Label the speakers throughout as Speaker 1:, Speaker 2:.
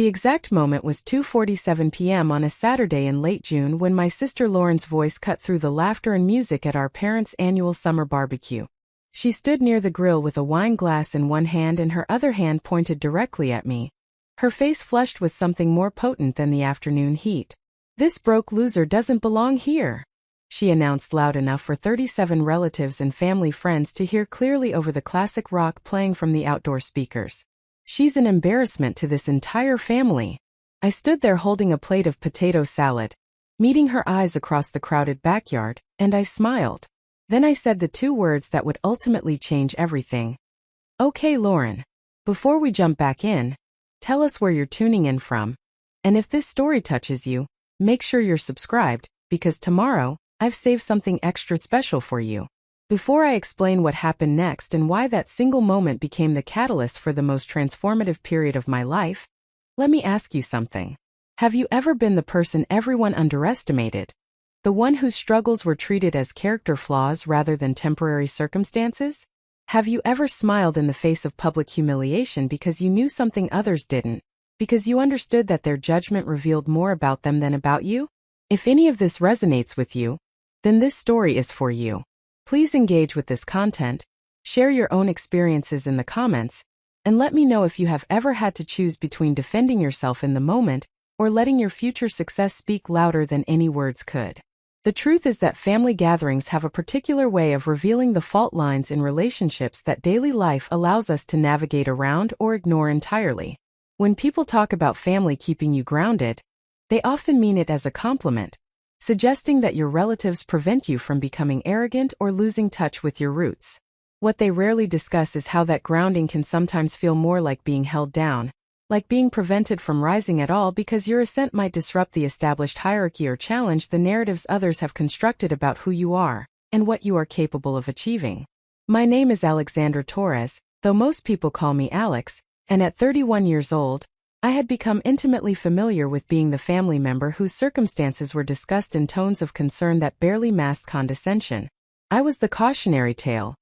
Speaker 1: The exact moment was 2:47 p.m. on a Saturday in late June when my sister Lauren's voice cut through the laughter and music at our parents' annual summer barbecue. She stood near the grill with a wine glass in one hand and her other hand pointed directly at me. Her face flushed with something more potent than the afternoon heat. "This broke loser doesn't belong here," she announced loud enough for 37 relatives and family friends to hear clearly over the classic rock playing from the outdoor speakers. "She's an embarrassment to this entire family." I stood there holding a plate of potato salad, meeting her eyes across the crowded backyard, and I smiled. Then I said the two words that would ultimately change everything. "Okay, Lauren. Before we jump back in, tell us where you're tuning in from. And if this story touches you, make sure you're subscribed, because tomorrow, I've saved something extra special for you." Before I explain what happened next and why that single moment became the catalyst for the most transformative period of my life, let me ask you something. Have you ever been the person everyone underestimated? The one whose struggles were treated as character flaws rather than temporary circumstances? Have you ever smiled in the face of public humiliation because you knew something others didn't? Because you understood that their judgment revealed more about them than about you? If any of this resonates with you, then this story is for you. Please engage with this content, share your own experiences in the comments, and let me know if you have ever had to choose between defending yourself in the moment or letting your future success speak louder than any words could. The truth is that family gatherings have a particular way of revealing the fault lines in relationships that daily life allows us to navigate around or ignore entirely. When people talk about family keeping you grounded, they often mean it as a compliment, suggesting that your relatives prevent you from becoming arrogant or losing touch with your roots. What they rarely discuss is how that grounding can sometimes feel more like being held down, like being prevented from rising at all because your ascent might disrupt the established hierarchy or challenge the narratives others have constructed about who you are and what you are capable of achieving. My name is Alexandra Torres, though most people call me Alex, and at 31 years old, I had become intimately familiar with being the family member whose circumstances were discussed in tones of concern that barely masked condescension. I was the cautionary tale,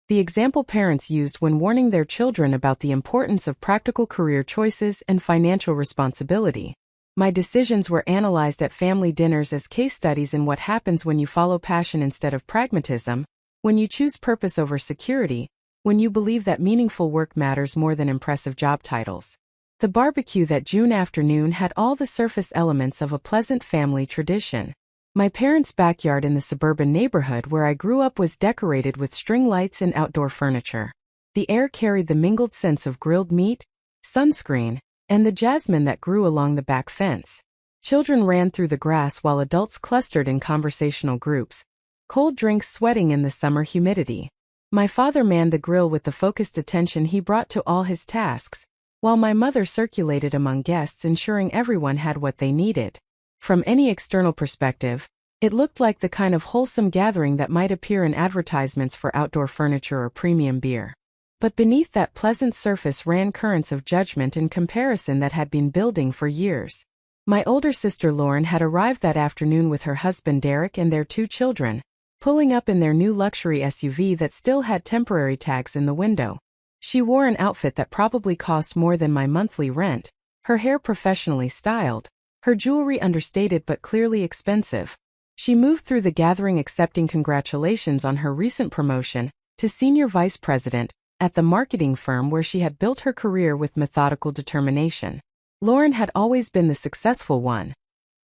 Speaker 1: the example parents used when warning their children about the importance of practical career choices and financial responsibility. My decisions were analyzed at family dinners as case studies in what happens when you follow passion instead of pragmatism, when you choose purpose over security, when you believe that meaningful work matters more than impressive job titles. The barbecue that June afternoon had all the surface elements of a pleasant family tradition. My parents' backyard in the suburban neighborhood where I grew up was decorated with string lights and outdoor furniture. The air carried the mingled scents of grilled meat, sunscreen, and the jasmine that grew along the back fence. Children ran through the grass while adults clustered in conversational groups, cold drinks sweating in the summer humidity. My father manned the grill with the focused attention he brought to all his tasks, while my mother circulated among guests ensuring everyone had what they needed. From any external perspective, it looked like the kind of wholesome gathering that might appear in advertisements for outdoor furniture or premium beer. But beneath that pleasant surface ran currents of judgment and comparison that had been building for years. My older sister Lauren had arrived that afternoon with her husband Derek and their 2 children, pulling up in their new luxury SUV that still had temporary tags in the window. She wore an outfit that probably cost more than my monthly rent, her hair professionally styled, her jewelry understated but clearly expensive. She moved through the gathering accepting congratulations on her recent promotion to senior vice president at the marketing firm where she had built her career with methodical determination. Lauren had always been the successful one,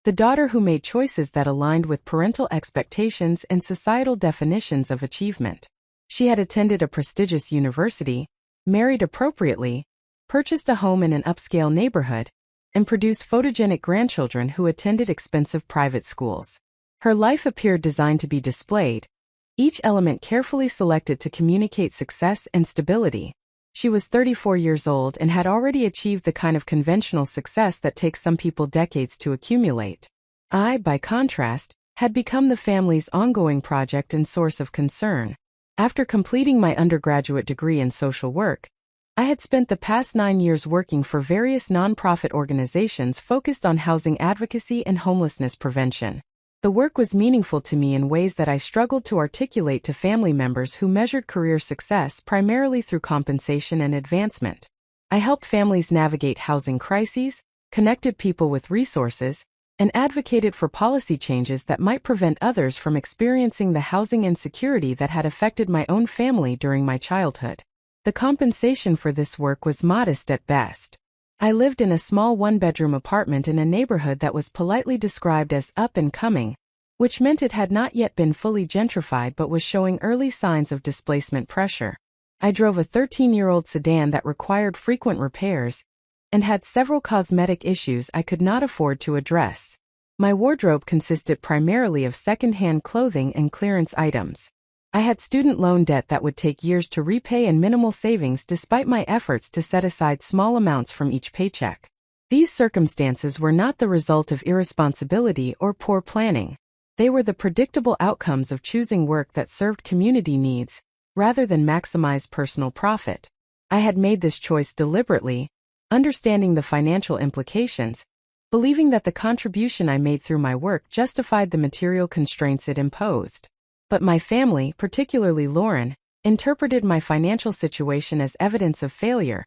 Speaker 1: the daughter who made choices that aligned with parental expectations and societal definitions of achievement. She had attended a prestigious university, married appropriately, purchased a home in an upscale neighborhood, and produced photogenic grandchildren who attended expensive private schools. Her life appeared designed to be displayed, each element carefully selected to communicate success and stability. She was 34 years old and had already achieved the kind of conventional success that takes some people decades to accumulate. I, by contrast, had become the family's ongoing project and source of concern. After completing my undergraduate degree in social work, I had spent the past 9 years working for various nonprofit organizations focused on housing advocacy and homelessness prevention. The work was meaningful to me in ways that I struggled to articulate to family members who measured career success primarily through compensation and advancement. I helped families navigate housing crises, connected people with resources, and advocated for policy changes that might prevent others from experiencing the housing insecurity that had affected my own family during my childhood. The compensation for this work was modest at best. I lived in a small one-bedroom apartment in a neighborhood that was politely described as up and coming, which meant it had not yet been fully gentrified but was showing early signs of displacement pressure. I drove a 13-year-old sedan that required frequent repairs and had several cosmetic issues I could not afford to address. My wardrobe consisted primarily of second-hand clothing and clearance items. I had student loan debt that would take years to repay and minimal savings despite my efforts to set aside small amounts from each paycheck. These circumstances were not the result of irresponsibility or poor planning. They were the predictable outcomes of choosing work that served community needs, rather than maximize personal profit. I had made this choice deliberately, understanding the financial implications, believing that the contribution I made through my work justified the material constraints it imposed. But my family, particularly Lauren, interpreted my financial situation as evidence of failure,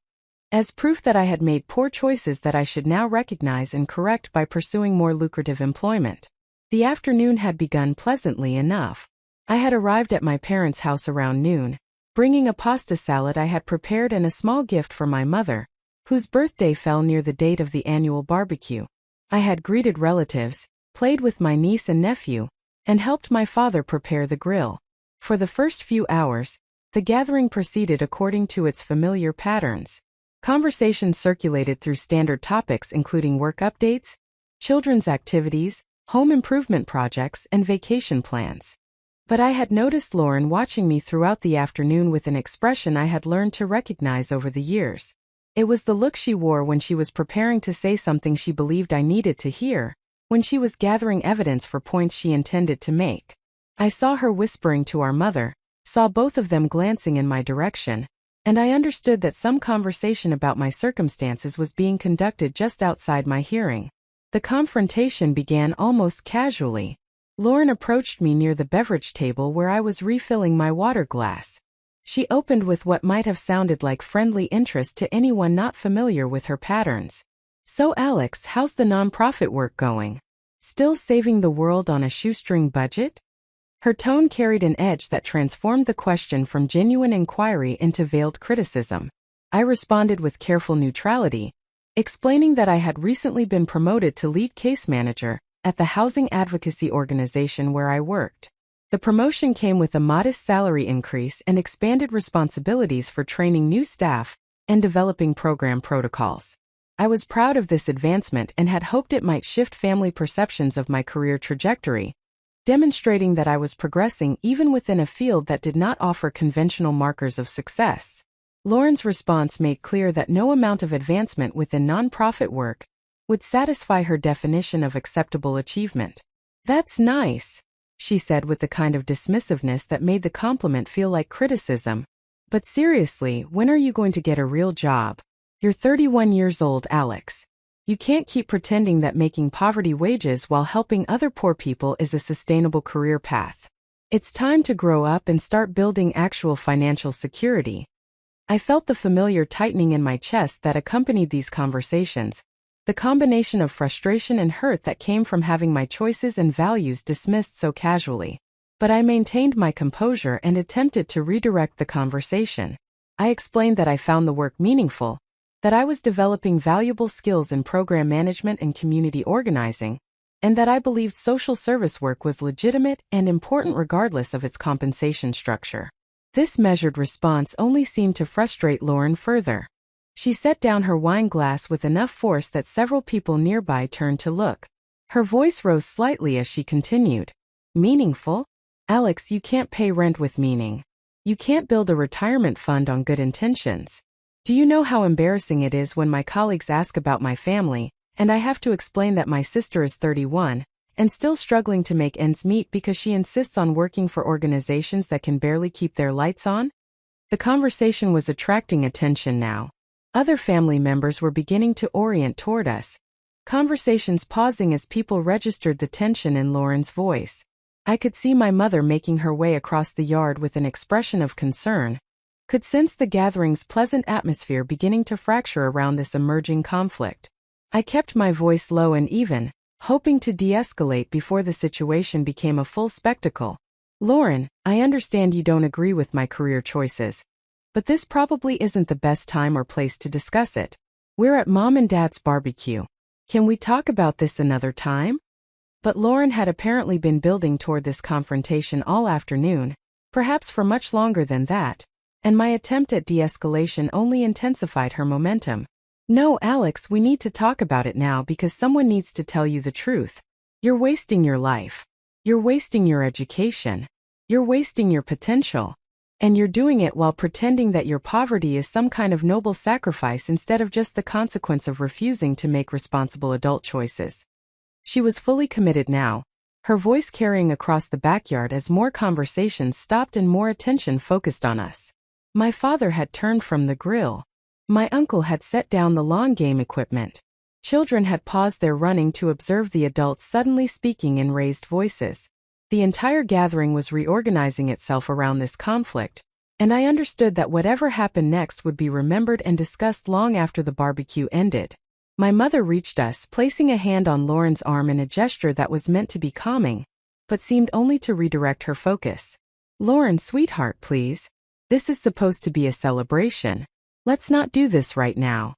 Speaker 1: as proof that I had made poor choices that I should now recognize and correct by pursuing more lucrative employment. The afternoon had begun pleasantly enough. I had arrived at my parents' house around noon, bringing a pasta salad I had prepared and a small gift for my mother, whose birthday fell near the date of the annual barbecue. I had greeted relatives, played with my niece and nephew, and helped my father prepare the grill. For the first few hours, the gathering proceeded according to its familiar patterns. Conversations circulated through standard topics including work updates, children's activities, home improvement projects, and vacation plans. But I had noticed Lauren watching me throughout the afternoon with an expression I had learned to recognize over the years. It was the look she wore when she was preparing to say something she believed I needed to hear, when she was gathering evidence for points she intended to make. I saw her whispering to our mother, saw both of them glancing in my direction, and I understood that some conversation about my circumstances was being conducted just outside my hearing. The confrontation began almost casually. Lauren approached me near the beverage table where I was refilling my water glass. She opened with what might have sounded like friendly interest to anyone not familiar with her patterns. "So Alex, how's the nonprofit work going? Still saving the world on a shoestring budget?" Her tone carried an edge that transformed the question from genuine inquiry into veiled criticism. I responded with careful neutrality, explaining that I had recently been promoted to lead case manager at the housing advocacy organization where I worked. The promotion came with a modest salary increase and expanded responsibilities for training new staff and developing program protocols. I was proud of this advancement and had hoped it might shift family perceptions of my career trajectory, demonstrating that I was progressing even within a field that did not offer conventional markers of success. Lauren's response made clear that no amount of advancement within nonprofit work would satisfy her definition of acceptable achievement. "That's nice," she said with the kind of dismissiveness that made the compliment feel like criticism. "But seriously, when are you going to get a real job? You're 31 years old, Alex. You can't keep pretending that making poverty wages while helping other poor people is a sustainable career path. It's time to grow up and start building actual financial security." I felt the familiar tightening in my chest that accompanied these conversations, the combination of frustration and hurt that came from having my choices and values dismissed so casually. But I maintained my composure and attempted to redirect the conversation. I explained that I found the work meaningful, that I was developing valuable skills in program management and community organizing, and that I believed social service work was legitimate and important regardless of its compensation structure. This measured response only seemed to frustrate Lauren further. She set down her wine glass with enough force that several people nearby turned to look. Her voice rose slightly as she continued. "Meaningful? Alex, you can't pay rent with meaning. You can't build a retirement fund on good intentions. Do you know how embarrassing it is when my colleagues ask about my family, and I have to explain that my sister is 31, and still struggling to make ends meet because she insists on working for organizations that can barely keep their lights on?" The conversation was attracting attention now. Other family members were beginning to orient toward us, conversations pausing as people registered the tension in Lauren's voice. I could see my mother making her way across the yard with an expression of concern, could sense the gathering's pleasant atmosphere beginning to fracture around this emerging conflict. I kept my voice low and even, hoping to de-escalate before the situation became a full spectacle. Lauren, I understand you don't agree with my career choices, but this probably isn't the best time or place to discuss it. We're at Mom and Dad's barbecue. Can we talk about this another time? But Lauren had apparently been building toward this confrontation all afternoon, perhaps for much longer than that, and my attempt at de-escalation only intensified her momentum. No, Alex, we need to talk about it now because someone needs to tell you the truth. You're wasting your life. You're wasting your education. You're wasting your potential. And you're doing it while pretending that your poverty is some kind of noble sacrifice instead of just the consequence of refusing to make responsible adult choices. She was fully committed now, her voice carrying across the backyard as more conversations stopped and more attention focused on us. My father had turned from the grill. My uncle had set down the lawn game equipment. Children had paused their running to observe the adults suddenly speaking in raised voices. The entire gathering was reorganizing itself around this conflict, and I understood that whatever happened next would be remembered and discussed long after the barbecue ended. My mother reached us, placing a hand on Lauren's arm in a gesture that was meant to be calming, but seemed only to redirect her focus. Lauren, sweetheart, please. This is supposed to be a celebration. Let's not do this right now.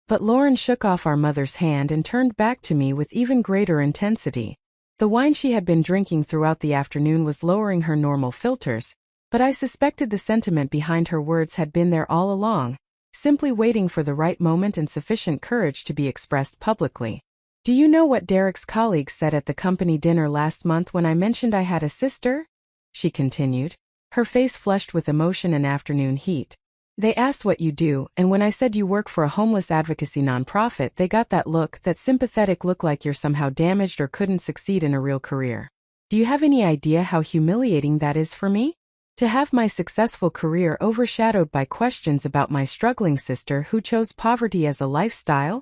Speaker 1: But Lauren shook off our mother's hand and turned back to me with even greater intensity. The wine she had been drinking throughout the afternoon was lowering her normal filters, but I suspected the sentiment behind her words had been there all along, simply waiting for the right moment and sufficient courage to be expressed publicly. Do you know what Derek's colleagues said at the company dinner last month when I mentioned I had a sister? She continued, her face flushed with emotion and afternoon heat. They asked what you do, and when I said you work for a homeless advocacy nonprofit, they got that sympathetic look like you're somehow damaged or couldn't succeed in a real career. Do you have any idea how humiliating that is for me? To have my successful career overshadowed by questions about my struggling sister who chose poverty as a lifestyle?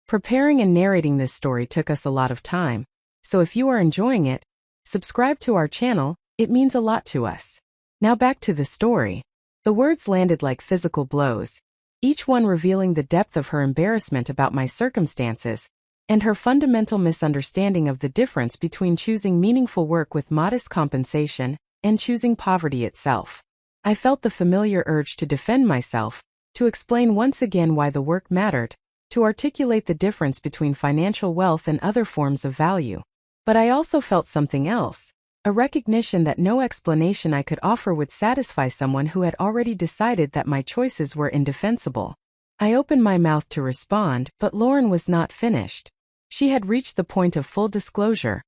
Speaker 1: Preparing and narrating this story took us a lot of time, so if you are enjoying it, subscribe to our channel, it means a lot to us. Now back to the story. The words landed like physical blows, each one revealing the depth of her embarrassment about my circumstances, and her fundamental misunderstanding of the difference between choosing meaningful work with modest compensation and choosing poverty itself. I felt the familiar urge to defend myself, to explain once again why the work mattered, to articulate the difference between financial wealth and other forms of value. But I also felt something else, a recognition that no explanation I could offer would satisfy someone who had already decided that my choices were indefensible. I opened my mouth to respond, but Lauren was not finished. She had reached the point of full disclosure,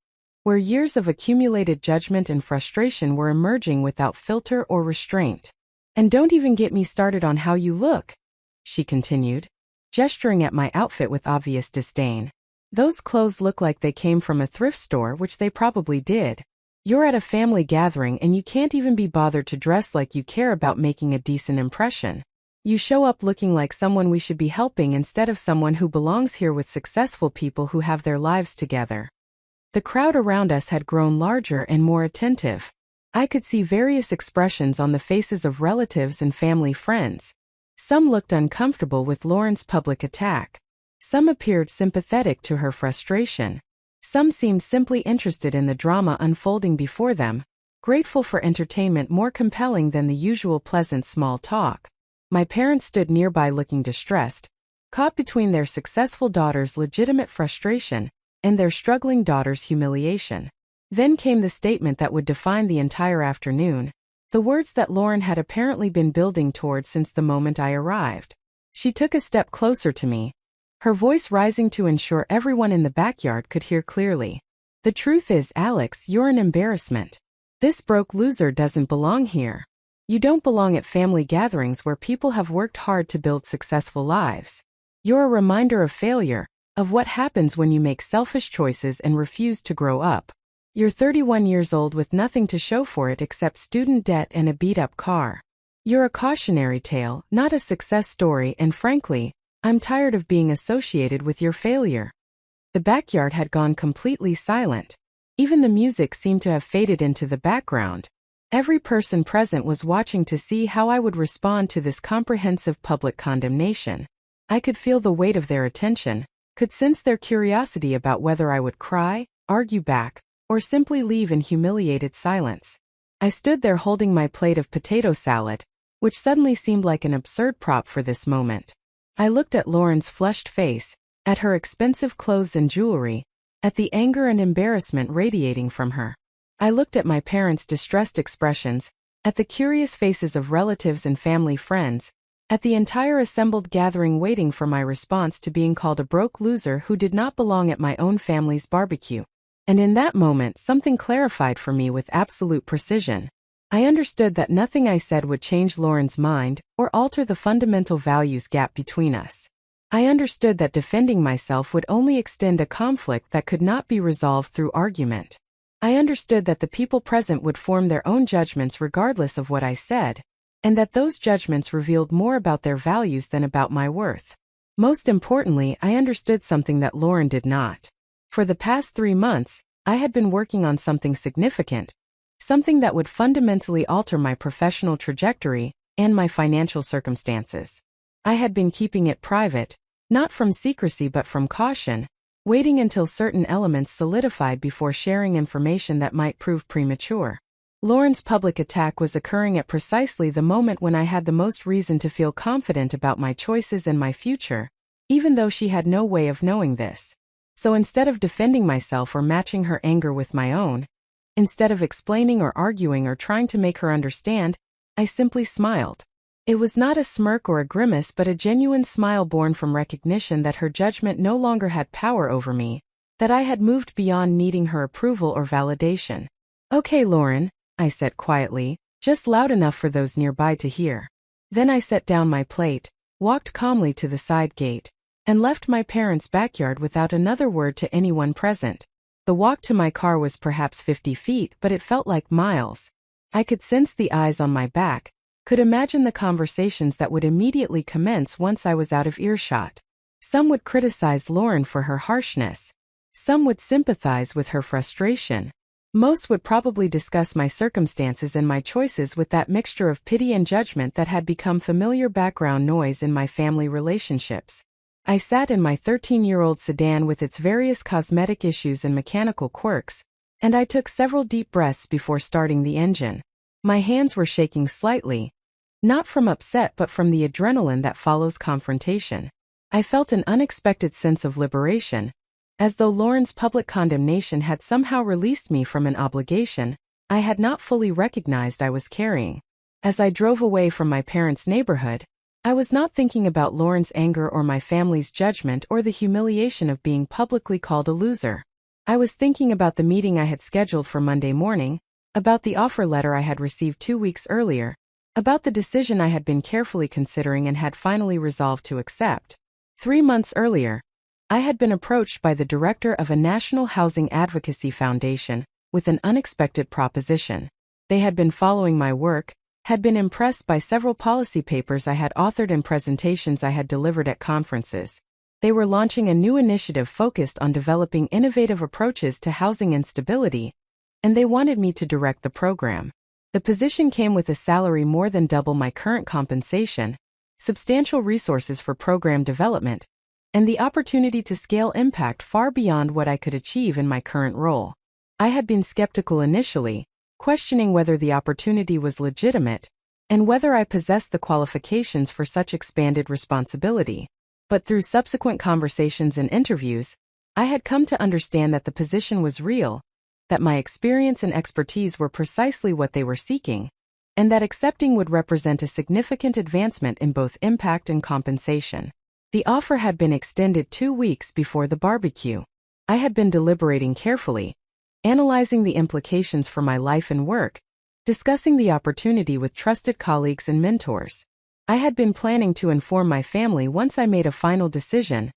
Speaker 1: where years of accumulated judgment and frustration were emerging without filter or restraint. And don't even get me started on how you look, she continued, gesturing at my outfit with obvious disdain. Those clothes look like they came from a thrift store, which they probably did. You're at a family gathering and you can't even be bothered to dress like you care about making a decent impression. You show up looking like someone we should be helping instead of someone who belongs here with successful people who have their lives together. The crowd around us had grown larger and more attentive. I could see various expressions on the faces of relatives and family friends. Some looked uncomfortable with Lauren's public attack. Some appeared sympathetic to her frustration. Some seemed simply interested in the drama unfolding before them, grateful for entertainment more compelling than the usual pleasant small talk. My parents stood nearby looking distressed, caught between their successful daughter's legitimate frustration and their struggling daughter's humiliation. Then came the statement that would define the entire afternoon, the words that Lauren had apparently been building toward since the moment I arrived. She took a step closer to me, her voice rising to ensure everyone in the backyard could hear clearly. The truth is, Alex, you're an embarrassment. This broke loser doesn't belong here. You don't belong at family gatherings where people have worked hard to build successful lives. You're a reminder of failure, of what happens when you make selfish choices and refuse to grow up. You're 31 years old with nothing to show for it except student debt and a beat-up car. You're a cautionary tale, not a success story, and frankly, I'm tired of being associated with your failure. The backyard had gone completely silent. Even the music seemed to have faded into the background. Every person present was watching to see how I would respond to this comprehensive public condemnation. I could feel the weight of their attention, could sense their curiosity about whether I would cry, argue back, or simply leave in humiliated silence. I stood there holding my plate of potato salad, which suddenly seemed like an absurd prop for this moment. I looked at Lauren's flushed face, at her expensive clothes and jewelry, at the anger and embarrassment radiating from her. I looked at my parents' distressed expressions, at the curious faces of relatives and family friends, at the entire assembled gathering waiting for my response to being called a broke loser who did not belong at my own family's barbecue. And in that moment something clarified for me with absolute precision. I understood that nothing I said would change Lauren's mind or alter the fundamental values gap between us. I understood that defending myself would only extend a conflict that could not be resolved through argument. I understood that the people present would form their own judgments regardless of what I said, and that those judgments revealed more about their values than about my worth. Most importantly, I understood something that Lauren did not. For the past 3 months, I had been working on something significant, something that would fundamentally alter my professional trajectory and my financial circumstances. I had been keeping it private, not from secrecy but from caution, waiting until certain elements solidified before sharing information that might prove premature. Lauren's public attack was occurring at precisely the moment when I had the most reason to feel confident about my choices and my future, even though she had no way of knowing this. So instead of defending myself or matching her anger with my own, instead of explaining or arguing or trying to make her understand, I simply smiled. It was not a smirk or a grimace but a genuine smile born from recognition that her judgment no longer had power over me, that I had moved beyond needing her approval or validation. "Okay, Lauren," I said quietly, just loud enough for those nearby to hear. Then I set down my plate, walked calmly to the side gate, and left my parents' backyard without another word to anyone present. The walk to my car was perhaps 50 feet, but it felt like miles. I could sense the eyes on my back, could imagine the conversations that would immediately commence once I was out of earshot. Some would criticize Lauren for her harshness. Some would sympathize with her frustration. Most would probably discuss my circumstances and my choices with that mixture of pity and judgment that had become familiar background noise in my family relationships. I sat in my 13-year-old sedan with its various cosmetic issues and mechanical quirks, and I took several deep breaths before starting the engine. My hands were shaking slightly, not from upset but from the adrenaline that follows confrontation. I felt an unexpected sense of liberation, as though Lauren's public condemnation had somehow released me from an obligation I had not fully recognized I was carrying. As I drove away from my parents' neighborhood, I was not thinking about Lauren's anger or my family's judgment or the humiliation of being publicly called a loser. I was thinking about the meeting I had scheduled for Monday morning, about the offer letter I had received 2 weeks earlier, about the decision I had been carefully considering and had finally resolved to accept. 3 months earlier, I had been approached by the director of a national housing advocacy foundation with an unexpected proposition. They had been following my work, had been impressed by several policy papers I had authored and presentations I had delivered at conferences. They were launching a new initiative focused on developing innovative approaches to housing instability, and they wanted me to direct the program. The position came with a salary more than double my current compensation, substantial resources for program development, and the opportunity to scale impact far beyond what I could achieve in my current role. I had been skeptical initially, questioning whether the opportunity was legitimate, and whether I possessed the qualifications for such expanded responsibility. But through subsequent conversations and interviews, I had come to understand that the position was real, that my experience and expertise were precisely what they were seeking, and that accepting would represent a significant advancement in both impact and compensation. The offer had been extended 2 weeks before the barbecue. I had been deliberating carefully, analyzing the implications for my life and work, discussing the opportunity with trusted colleagues and mentors. I had been planning to inform my family once I made a final decision,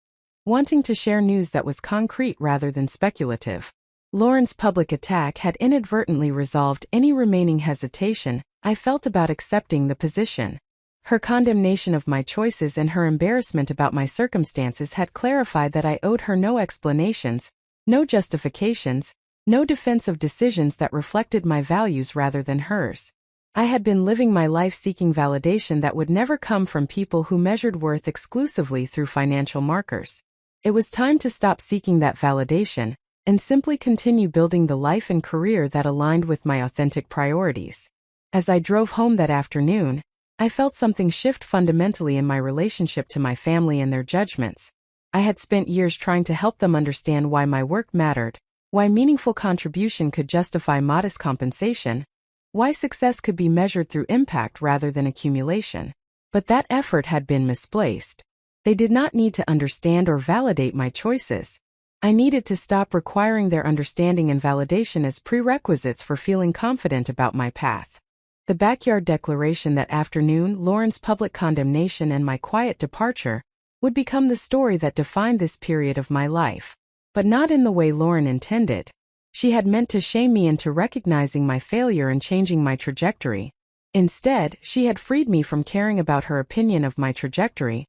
Speaker 1: wanting to share news that was concrete rather than speculative. Lauren's public attack had inadvertently resolved any remaining hesitation I felt about accepting the position. Her condemnation of my choices and her embarrassment about my circumstances had clarified that I owed her no explanations, no justifications, no defense of decisions that reflected my values rather than hers. I had been living my life seeking validation that would never come from people who measured worth exclusively through financial markers. It was time to stop seeking that validation and simply continue building the life and career that aligned with my authentic priorities. As I drove home that afternoon, I felt something shift fundamentally in my relationship to my family and their judgments. I had spent years trying to help them understand why my work mattered, why meaningful contribution could justify modest compensation, why success could be measured through impact rather than accumulation. But that effort had been misplaced. They did not need to understand or validate my choices. I needed to stop requiring their understanding and validation as prerequisites for feeling confident about my path. The backyard declaration that afternoon, Lauren's public condemnation, and my quiet departure would become the story that defined this period of my life. But not in the way Lauren intended. She had meant to shame me into recognizing my failure and changing my trajectory. Instead, she had freed me from caring about her opinion of my trajectory,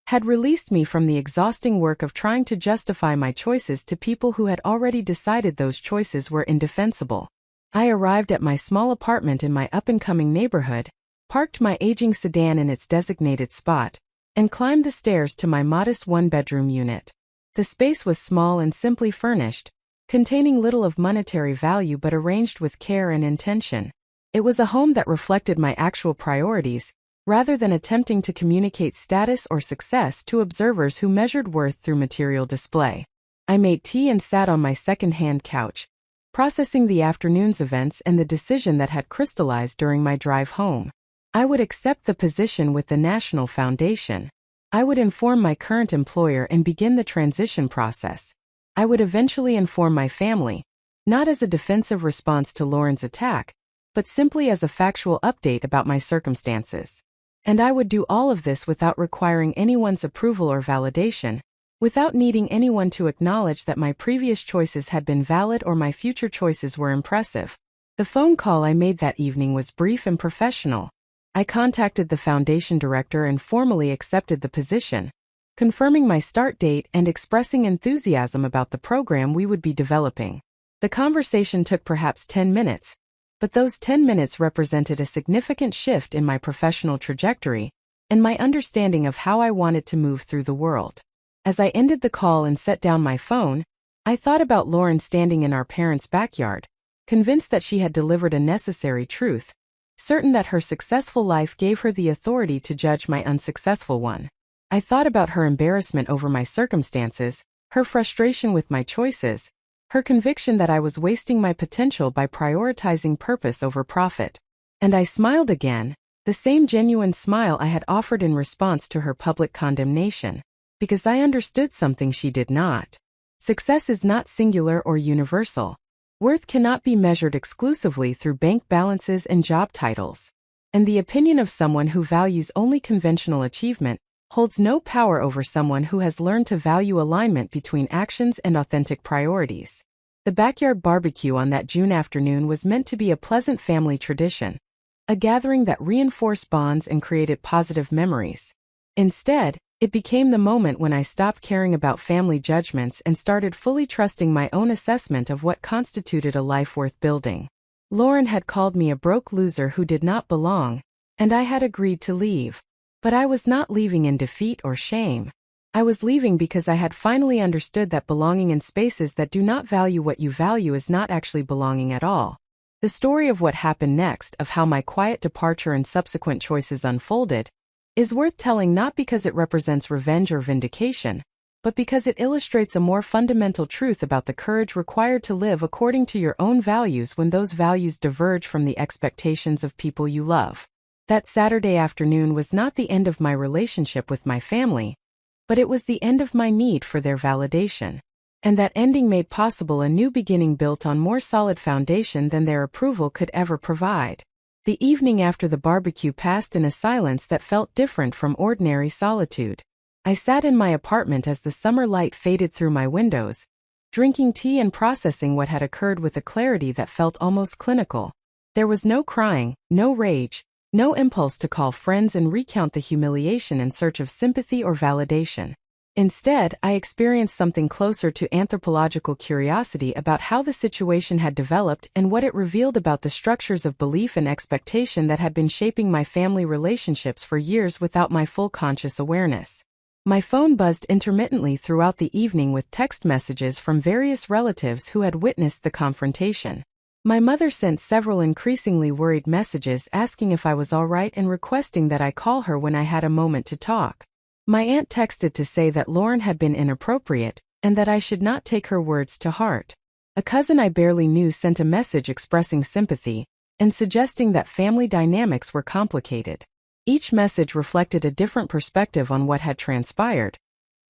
Speaker 1: had released me from the exhausting work of trying to justify my choices to people who had already decided those choices were indefensible. I arrived at my small apartment in my up-and-coming neighborhood, parked my aging sedan in its designated spot, and climbed the stairs to my modest one-bedroom unit. The space was small and simply furnished, containing little of monetary value but arranged with care and intention. It was a home that reflected my actual priorities, rather than attempting to communicate status or success to observers who measured worth through material display. I made tea and sat on my second-hand couch, processing the afternoon's events and the decision that had crystallized during my drive home. I would accept the position with the National Foundation. I would inform my current employer and begin the transition process. I would eventually inform my family, not as a defensive response to Lauren's attack, but simply as a factual update about my circumstances. And I would do all of this without requiring anyone's approval or validation, without needing anyone to acknowledge that my previous choices had been valid or my future choices were impressive. The phone call I made that evening was brief and professional. I contacted the foundation director and formally accepted the position, confirming my start date and expressing enthusiasm about the program we would be developing. The conversation took perhaps 10 minutes, but those 10 minutes represented a significant shift in my professional trajectory and my understanding of how I wanted to move through the world. As I ended the call and set down my phone, I thought about Lauren standing in our parents' backyard, convinced that she had delivered a necessary truth, certain that her successful life gave her the authority to judge my unsuccessful one. I thought about her embarrassment over my circumstances, her frustration with my choices, her conviction that I was wasting my potential by prioritizing purpose over profit. And I smiled again, the same genuine smile I had offered in response to her public condemnation, because I understood something she did not. Success is not singular or universal. Worth cannot be measured exclusively through bank balances and job titles. And the opinion of someone who values only conventional achievement holds no power over someone who has learned to value alignment between actions and authentic priorities. The backyard barbecue on that June afternoon was meant to be a pleasant family tradition, a gathering that reinforced bonds and created positive memories. Instead, it became the moment when I stopped caring about family judgments and started fully trusting my own assessment of what constituted a life worth building. Lauren had called me a broke loser who did not belong, and I had agreed to leave. But I was not leaving in defeat or shame. I was leaving because I had finally understood that belonging in spaces that do not value what you value is not actually belonging at all. The story of what happened next, of how my quiet departure and subsequent choices unfolded, is worth telling not because it represents revenge or vindication, but because it illustrates a more fundamental truth about the courage required to live according to your own values when those values diverge from the expectations of people you love. That Saturday afternoon was not the end of my relationship with my family, but it was the end of my need for their validation. And that ending made possible a new beginning built on more solid foundation than their approval could ever provide. The evening after the barbecue passed in a silence that felt different from ordinary solitude. I sat in my apartment as the summer light faded through my windows, drinking tea and processing what had occurred with a clarity that felt almost clinical. There was no crying, no rage, no impulse to call friends and recount the humiliation in search of sympathy or validation. Instead, I experienced something closer to anthropological curiosity about how the situation had developed and what it revealed about the structures of belief and expectation that had been shaping my family relationships for years without my full conscious awareness. My phone buzzed intermittently throughout the evening with text messages from various relatives who had witnessed the confrontation. My mother sent several increasingly worried messages asking if I was all right and requesting that I call her when I had a moment to talk. My aunt texted to say that Lauren had been inappropriate and that I should not take her words to heart. A cousin I barely knew sent a message expressing sympathy and suggesting that family dynamics were complicated. Each message reflected a different perspective on what had transpired,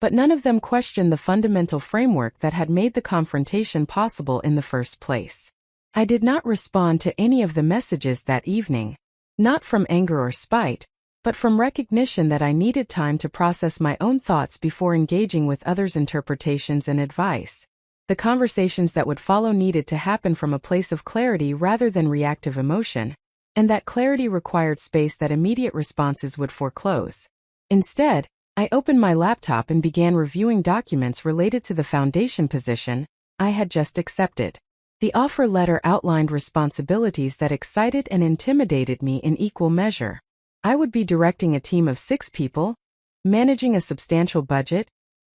Speaker 1: but none of them questioned the fundamental framework that had made the confrontation possible in the first place. I did not respond to any of the messages that evening, not from anger or spite, but from recognition that I needed time to process my own thoughts before engaging with others' interpretations and advice. The conversations that would follow needed to happen from a place of clarity rather than reactive emotion, and that clarity required space that immediate responses would foreclose. Instead, I opened my laptop and began reviewing documents related to the foundation position I had just accepted. The offer letter outlined responsibilities that excited and intimidated me in equal measure. I would be directing a team of 6 people, managing a substantial budget,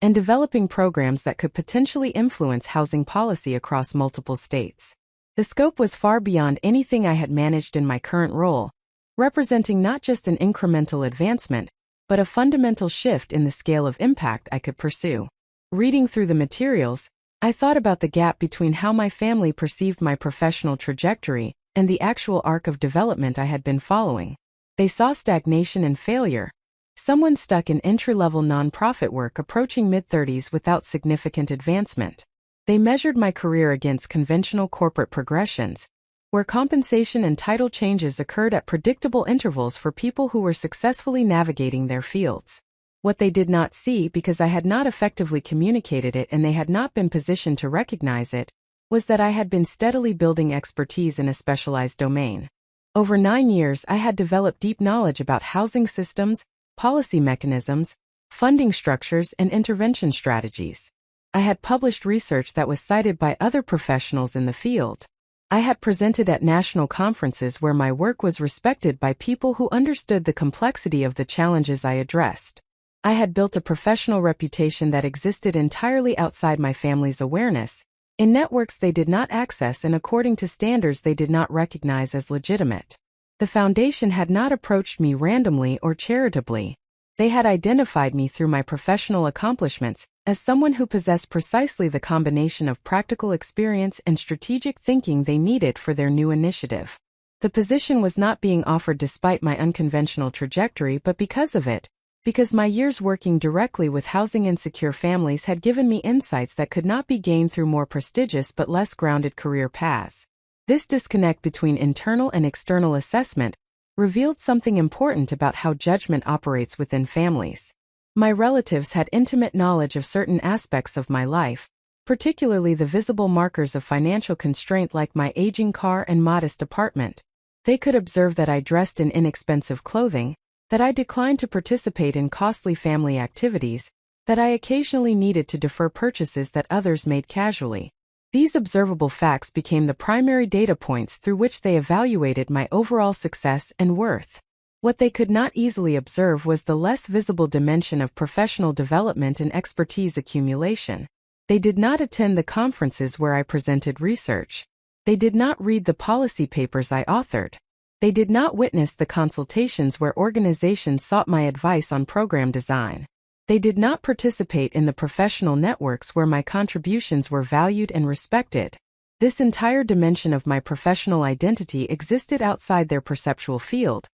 Speaker 1: and developing programs that could potentially influence housing policy across multiple states. The scope was far beyond anything I had managed in my current role, representing not just an incremental advancement, but a fundamental shift in the scale of impact I could pursue. Reading through the materials, I thought about the gap between how my family perceived my professional trajectory and the actual arc of development I had been following. They saw stagnation and failure, someone stuck in entry-level nonprofit work approaching mid-30s without significant advancement. They measured my career against conventional corporate progressions, where compensation and title changes occurred at predictable intervals for people who were successfully navigating their fields. What they did not see, because I had not effectively communicated it and they had not been positioned to recognize it, was that I had been steadily building expertise in a specialized domain. Over 9 years, I had developed deep knowledge about housing systems, policy mechanisms, funding structures, and intervention strategies. I had published research that was cited by other professionals in the field. I had presented at national conferences where my work was respected by people who understood the complexity of the challenges I addressed. I had built a professional reputation that existed entirely outside my family's awareness, in networks they did not access and according to standards they did not recognize as legitimate. The foundation had not approached me randomly or charitably. They had identified me through my professional accomplishments as someone who possessed precisely the combination of practical experience and strategic thinking they needed for their new initiative. The position was not being offered despite my unconventional trajectory, but because of it, because my years working directly with housing-insecure families had given me insights that could not be gained through more prestigious but less grounded career paths. This disconnect between internal and external assessment revealed something important about how judgment operates within families. My relatives had intimate knowledge of certain aspects of my life, particularly the visible markers of financial constraint like my aging car and modest apartment. They could observe that I dressed in inexpensive clothing, that I declined to participate in costly family activities, that I occasionally needed to defer purchases that others made casually. These observable facts became the primary data points through which they evaluated my overall success and worth. What they could not easily observe was the less visible dimension of professional development and expertise accumulation. They did not attend the conferences where I presented research. They did not read the policy papers I authored. They did not witness the consultations where organizations sought my advice on program design. They did not participate in the professional networks where my contributions were valued and respected. This entire dimension of my professional identity existed outside their perceptual field,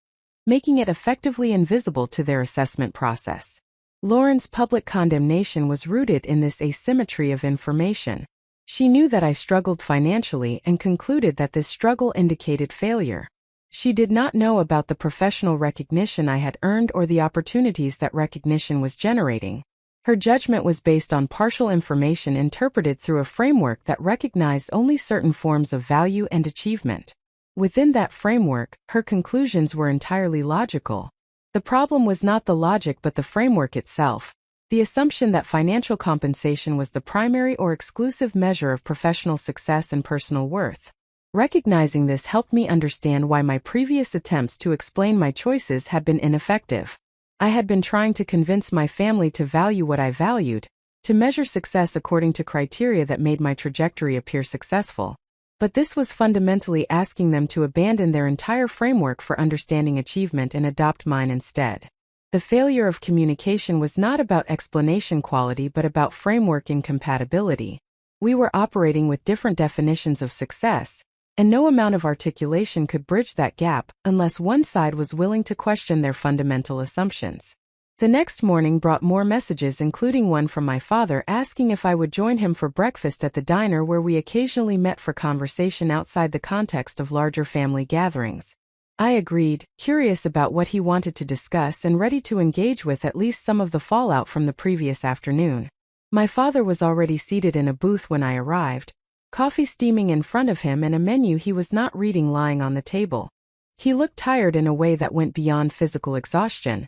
Speaker 1: making it effectively invisible to their assessment process. Lauren's public condemnation was rooted in this asymmetry of information. She knew that I struggled financially and concluded that this struggle indicated failure. She did not know about the professional recognition I had earned or the opportunities that recognition was generating. Her judgment was based on partial information interpreted through a framework that recognized only certain forms of value and achievement. Within that framework, her conclusions were entirely logical. The problem was not the logic but the framework itself, the assumption that financial compensation was the primary or exclusive measure of professional success and personal worth. Recognizing this helped me understand why my previous attempts to explain my choices had been ineffective. I had been trying to convince my family to value what I valued, to measure success according to criteria that made my trajectory appear successful. But this was fundamentally asking them to abandon their entire framework for understanding achievement and adopt mine instead. The failure of communication was not about explanation quality but about framework incompatibility. We were operating with different definitions of success, and no amount of articulation could bridge that gap unless one side was willing to question their fundamental assumptions. The next morning brought more messages, including one from my father asking if I would join him for breakfast at the diner where we occasionally met for conversation outside the context of larger family gatherings. I agreed, curious about what he wanted to discuss and ready to engage with at least some of the fallout from the previous afternoon. My father was already seated in a booth when I arrived, coffee steaming in front of him and a menu he was not reading lying on the table. He looked tired in a way that went beyond physical exhaustion,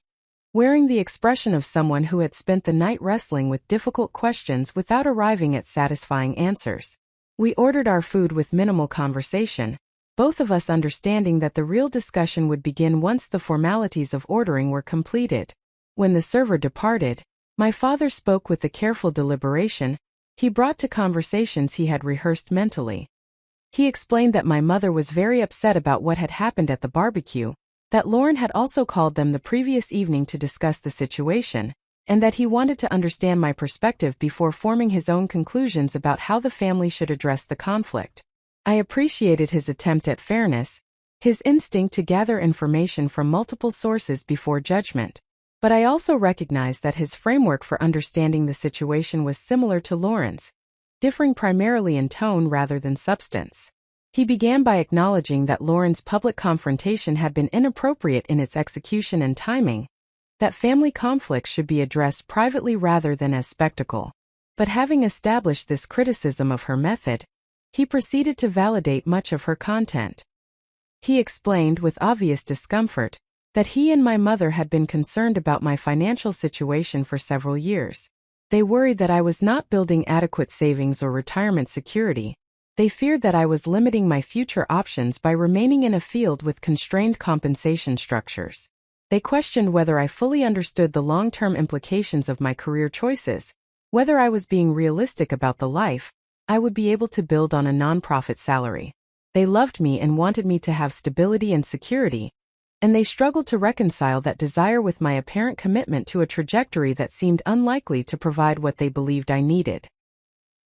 Speaker 1: wearing the expression of someone who had spent the night wrestling with difficult questions without arriving at satisfying answers. We ordered our food with minimal conversation, both of us understanding that the real discussion would begin once the formalities of ordering were completed. When the server departed, my father spoke with the careful deliberation he brought to conversations he had rehearsed mentally. He explained that my mother was very upset about what had happened at the barbecue, that Lauren had also called them the previous evening to discuss the situation, and that he wanted to understand my perspective before forming his own conclusions about how the family should address the conflict. I appreciated his attempt at fairness, his instinct to gather information from multiple sources before judgment, but I also recognized that his framework for understanding the situation was similar to Lauren's, differing primarily in tone rather than substance. He began by acknowledging that Lauren's public confrontation had been inappropriate in its execution and timing, that family conflicts should be addressed privately rather than as spectacle. But having established this criticism of her method, he proceeded to validate much of her content. He explained with obvious discomfort that he and my mother had been concerned about my financial situation for several years. They worried that I was not building adequate savings or retirement security. They feared that I was limiting my future options by remaining in a field with constrained compensation structures. They questioned whether I fully understood the long-term implications of my career choices, whether I was being realistic about the life I would be able to build on a nonprofit salary. They loved me and wanted me to have stability and security, and they struggled to reconcile that desire with my apparent commitment to a trajectory that seemed unlikely to provide what they believed I needed.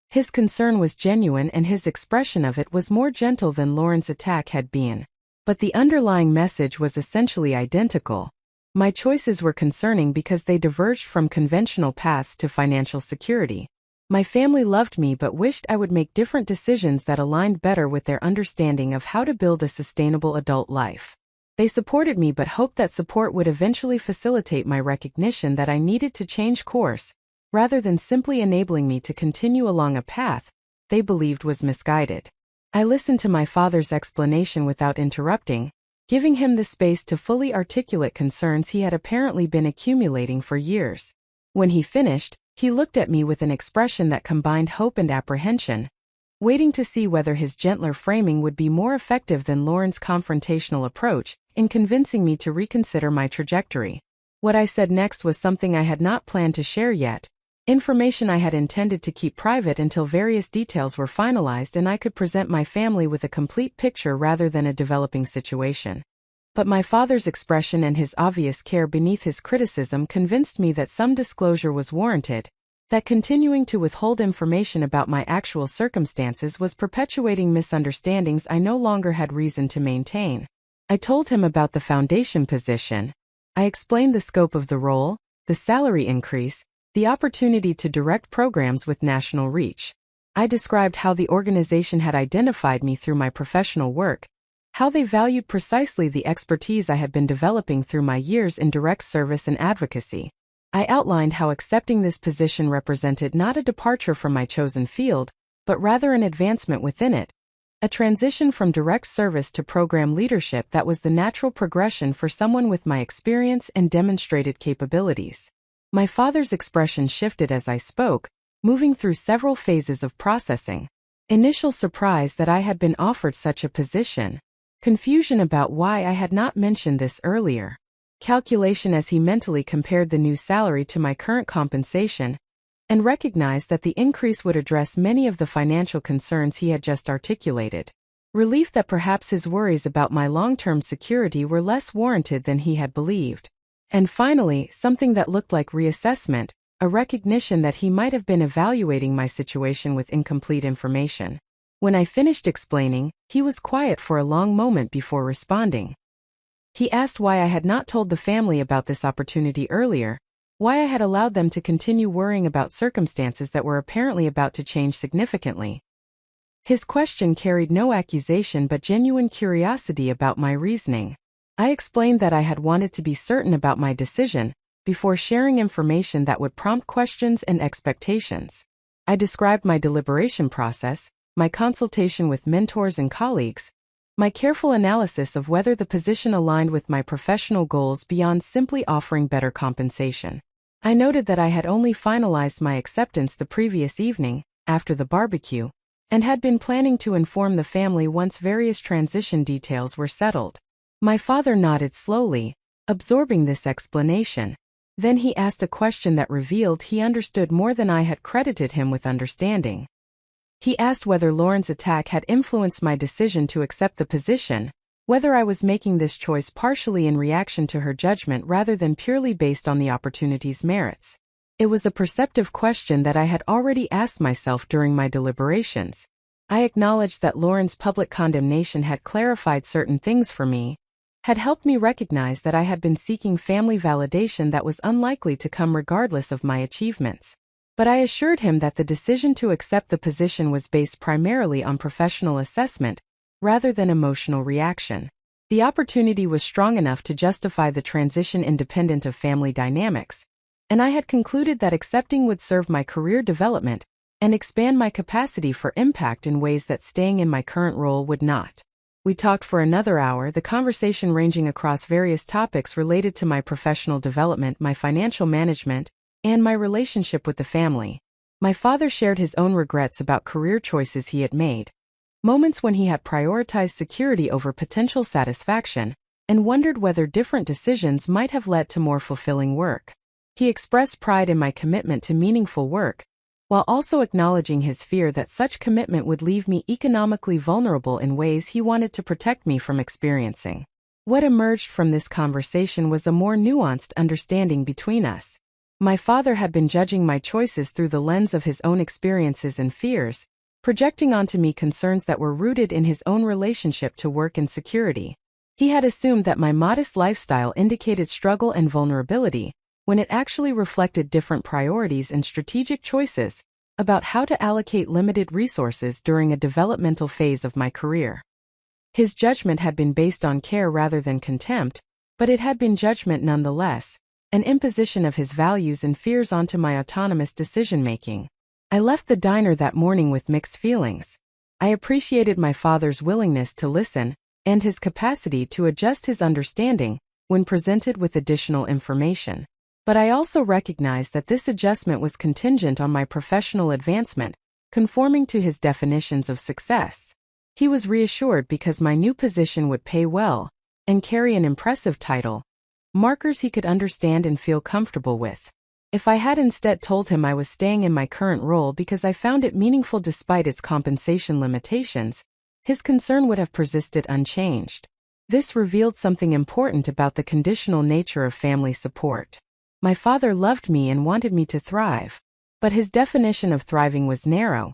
Speaker 1: His concern was genuine and his expression of it was more gentle than Lauren's attack had been. But the underlying message was essentially identical. My choices were concerning because they diverged from conventional paths to financial security. My family loved me but wished I would make different decisions that aligned better with their understanding of how to build a sustainable adult life. They supported me but hoped that support would eventually facilitate my recognition that I needed to change course, rather than simply enabling me to continue along a path they believed was misguided. I listened to my father's explanation without interrupting, giving him the space to fully articulate concerns he had apparently been accumulating for years. When he finished, he looked at me with an expression that combined hope and apprehension, waiting to see whether his gentler framing would be more effective than Lauren's confrontational approach in convincing me to reconsider my trajectory. What I said next was something I had not planned to share yet, information I had intended to keep private until various details were finalized and I could present my family with a complete picture rather than a developing situation. But my father's expression and his obvious care beneath his criticism convinced me that some disclosure was warranted, that continuing to withhold information about my actual circumstances was perpetuating misunderstandings I no longer had reason to maintain. I told him about the foundation position. I explained the scope of the role, the salary increase, the opportunity to direct programs with national reach. I described how the organization had identified me through my professional work, how they valued precisely the expertise I had been developing through my years in direct service and advocacy. I outlined how accepting this position represented not a departure from my chosen field, but rather an advancement within it, a transition from direct service to program leadership that was the natural progression for someone with my experience and demonstrated capabilities. My father's expression shifted as I spoke, moving through several phases of processing. Initial surprise that I had been offered such a position. Confusion about why I had not mentioned this earlier. calculation as he mentally compared the new salary to my current compensation and recognized that the increase would address many of the financial concerns he had just articulated. Relief that perhaps his worries about my long-term security were less warranted than he had believed. And finally, something that looked like reassessment, a recognition that he might have been evaluating my situation with incomplete information. When I finished explaining, he was quiet for a long moment before responding. He asked why I had not told the family about this opportunity earlier, why I had allowed them to continue worrying about circumstances that were apparently about to change significantly. His question carried no accusation but genuine curiosity about my reasoning. I explained that I had wanted to be certain about my decision before sharing information that would prompt questions and expectations. I described my deliberation process, my consultation with mentors and colleagues, my careful analysis of whether the position aligned with my professional goals beyond simply offering better compensation. I noted that I had only finalized my acceptance the previous evening, after the barbecue, and had been planning to inform the family once various transition details were settled. My father nodded slowly, absorbing this explanation. Then he asked a question that revealed he understood more than I had credited him with understanding. He asked whether Lauren's attack had influenced my decision to accept the position, whether I was making this choice partially in reaction to her judgment rather than purely based on the opportunity's merits. It was a perceptive question that I had already asked myself during my deliberations. I acknowledged that Lauren's public condemnation had clarified certain things for me, had helped me recognize that I had been seeking family validation that was unlikely to come regardless of my achievements. But I assured him that the decision to accept the position was based primarily on professional assessment, rather than emotional reaction. The opportunity was strong enough to justify the transition independent of family dynamics, and I had concluded that accepting would serve my career development and expand my capacity for impact in ways that staying in my current role would not. We talked for another hour, the conversation ranging across various topics related to my professional development, my financial management, and my relationship with the family. My father shared his own regrets about career choices he had made, moments when he had prioritized security over potential satisfaction, and wondered whether different decisions might have led to more fulfilling work. He expressed pride in my commitment to meaningful work, while also acknowledging his fear that such commitment would leave me economically vulnerable in ways he wanted to protect me from experiencing. What emerged from this conversation was a more nuanced understanding between us. My father had been judging my choices through the lens of his own experiences and fears, projecting onto me concerns that were rooted in his own relationship to work and security. He had assumed that my modest lifestyle indicated struggle and vulnerability, when it actually reflected different priorities and strategic choices about how to allocate limited resources during a developmental phase of my career. His judgment had been based on care rather than contempt, but it had been judgment nonetheless, an imposition of his values and fears onto my autonomous decision-making. I left the diner that morning with mixed feelings. I appreciated my father's willingness to listen and his capacity to adjust his understanding when presented with additional information. But I also recognized that this adjustment was contingent on my professional advancement, conforming to his definitions of success. He was reassured because my new position would pay well and carry an impressive title, markers he could understand and feel comfortable with. If I had instead told him I was staying in my current role because I found it meaningful despite its compensation limitations, his concern would have persisted unchanged. This revealed something important about the conditional nature of family support. My father loved me and wanted me to thrive, but his definition of thriving was narrow,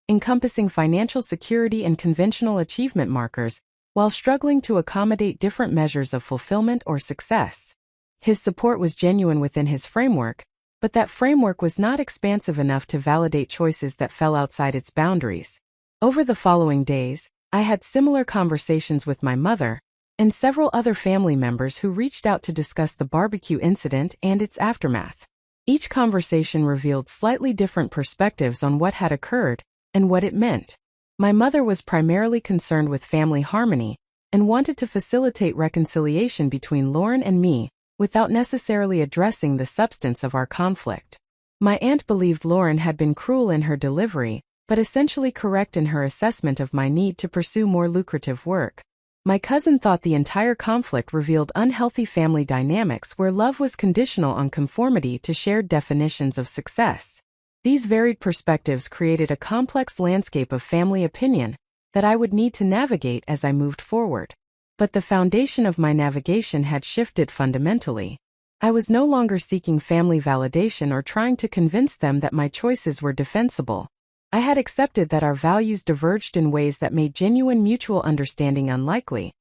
Speaker 1: encompassing financial security and conventional achievement markers, while struggling to accommodate different measures of fulfillment or success. His support was genuine within his framework, but that framework was not expansive enough to validate choices that fell outside its boundaries. Over the following days, I had similar conversations with my mother and several other family members who reached out to discuss the barbecue incident and its aftermath. Each conversation revealed slightly different perspectives on what had occurred and what it meant. My mother was primarily concerned with family harmony and wanted to facilitate reconciliation between Lauren and me without necessarily addressing the substance of our conflict. My aunt believed Lauren had been cruel in her delivery, but essentially correct in her assessment of my need to pursue more lucrative work. My cousin thought the entire conflict revealed unhealthy family dynamics where love was conditional on conformity to shared definitions of success. These varied perspectives created a complex landscape of family opinion that I would need to navigate as I moved forward. But the foundation of my navigation had shifted fundamentally. I was no longer seeking family validation or trying to convince them that my choices were defensible. I had accepted that our values diverged in ways that made genuine mutual understanding unlikely,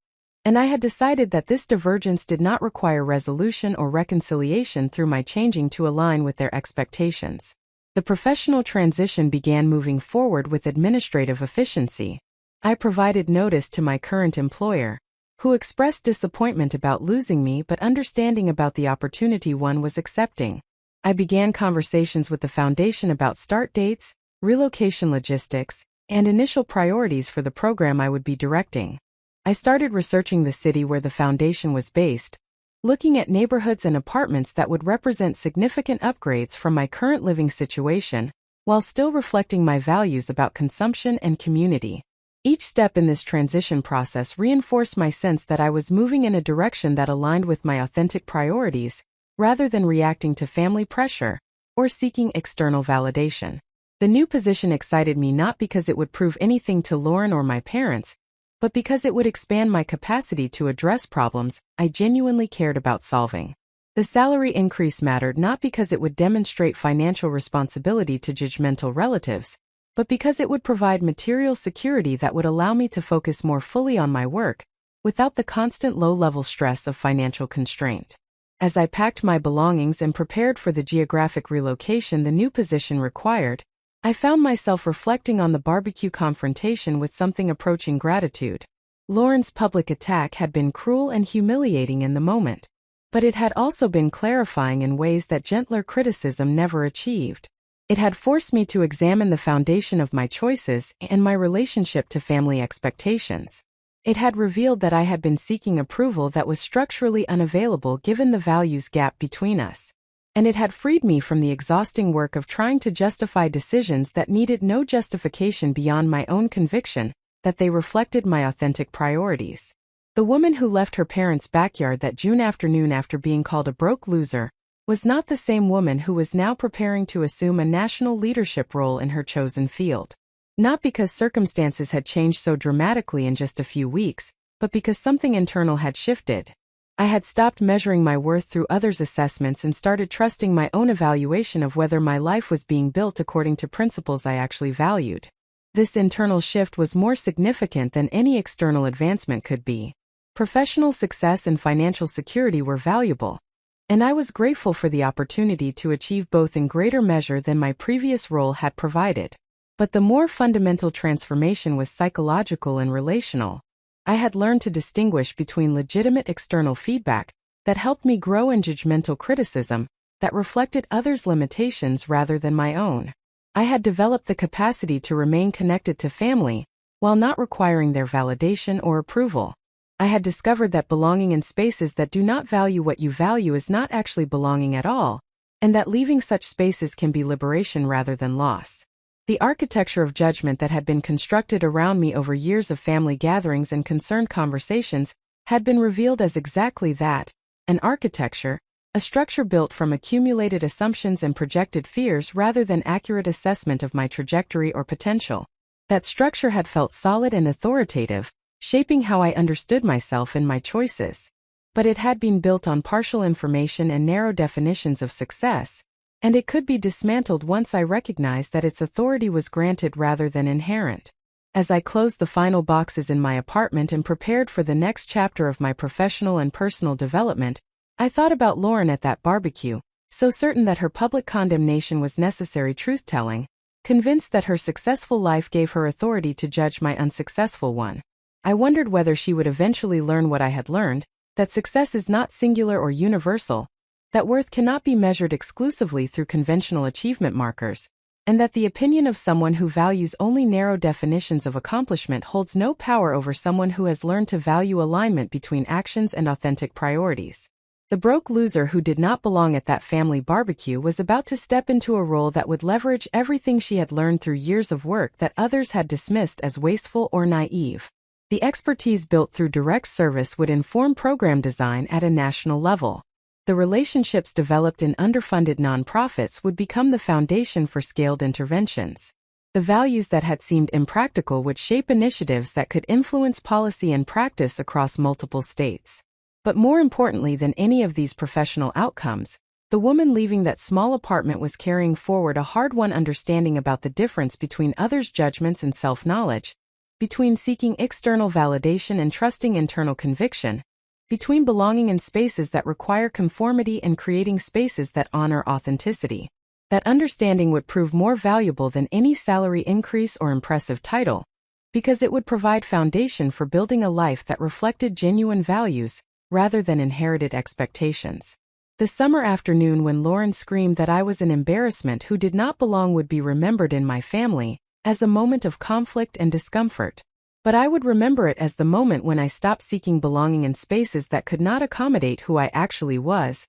Speaker 1: and I had decided that this divergence did not require resolution or reconciliation through my changing to align with their expectations. The professional transition began moving forward with administrative efficiency. I provided notice to my current employer, who expressed disappointment about losing me but understanding about the opportunity one was accepting. I began conversations with the foundation about start dates, relocation logistics, and initial priorities for the program I would be directing. I started researching the city where the foundation was based, looking at neighborhoods and apartments that would represent significant upgrades from my current living situation, while still reflecting my values about consumption and community. Each step in this transition process reinforced my sense that I was moving in a direction that aligned with my authentic priorities, rather than reacting to family pressure or seeking external validation. The new position excited me not because it would prove anything to Lauren or my parents, but because it would expand my capacity to address problems I genuinely cared about solving. The salary increase mattered not because it would demonstrate financial responsibility to judgmental relatives, but because it would provide material security that would allow me to focus more fully on my work, without the constant low-level stress of financial constraint. As I packed my belongings and prepared for the geographic relocation the new position required, I found myself reflecting on the barbecue confrontation with something approaching gratitude. Lauren's public attack had been cruel and humiliating in the moment, but it had also been clarifying in ways that gentler criticism never achieved. It had forced me to examine the foundation of my choices and my relationship to family expectations. It had revealed that I had been seeking approval that was structurally unavailable given the values gap between us. And it had freed me from the exhausting work of trying to justify decisions that needed no justification beyond my own conviction that they reflected my authentic priorities. The woman who left her parents' backyard that June afternoon after being called a broke loser was not the same woman who was now preparing to assume a national leadership role in her chosen field. Not because circumstances had changed so dramatically in just a few weeks, but because something internal had shifted. I had stopped measuring my worth through others' assessments and started trusting my own evaluation of whether my life was being built according to principles I actually valued. This internal shift was more significant than any external advancement could be. Professional success and financial security were valuable, and I was grateful for the opportunity to achieve both in greater measure than my previous role had provided. But the more fundamental transformation was psychological and relational. I had learned to distinguish between legitimate external feedback that helped me grow and judgmental criticism that reflected others' limitations rather than my own. I had developed the capacity to remain connected to family while not requiring their validation or approval. I had discovered that belonging in spaces that do not value what you value is not actually belonging at all, and that leaving such spaces can be liberation rather than loss. The architecture of judgment that had been constructed around me over years of family gatherings and concerned conversations had been revealed as exactly that, an architecture, a structure built from accumulated assumptions and projected fears rather than accurate assessment of my trajectory or potential. That structure had felt solid and authoritative, shaping how I understood myself and my choices. But it had been built on partial information and narrow definitions of success, and it could be dismantled once I recognized that its authority was granted rather than inherent. As I closed the final boxes in my apartment and prepared for the next chapter of my professional and personal development, I thought about Lauren at that barbecue, so certain that her public condemnation was necessary truth-telling, convinced that her successful life gave her authority to judge my unsuccessful one. I wondered whether she would eventually learn what I had learned, that success is not singular or universal, that worth cannot be measured exclusively through conventional achievement markers, and that the opinion of someone who values only narrow definitions of accomplishment holds no power over someone who has learned to value alignment between actions and authentic priorities. The broke loser who did not belong at that family barbecue was about to step into a role that would leverage everything she had learned through years of work that others had dismissed as wasteful or naive. The expertise built through direct service would inform program design at a national level. The relationships developed in underfunded nonprofits would become the foundation for scaled interventions. The values that had seemed impractical would shape initiatives that could influence policy and practice across multiple states. But more importantly than any of these professional outcomes, the woman leaving that small apartment was carrying forward a hard-won understanding about the difference between others' judgments and self-knowledge, between seeking external validation and trusting internal conviction, between belonging in spaces that require conformity and creating spaces that honor authenticity. That understanding would prove more valuable than any salary increase or impressive title, because it would provide foundation for building a life that reflected genuine values rather than inherited expectations. The summer afternoon when Lauren screamed that I was an embarrassment who did not belong would be remembered in my family as a moment of conflict and discomfort. But I would remember it as the moment when I stopped seeking belonging in spaces that could not accommodate who I actually was,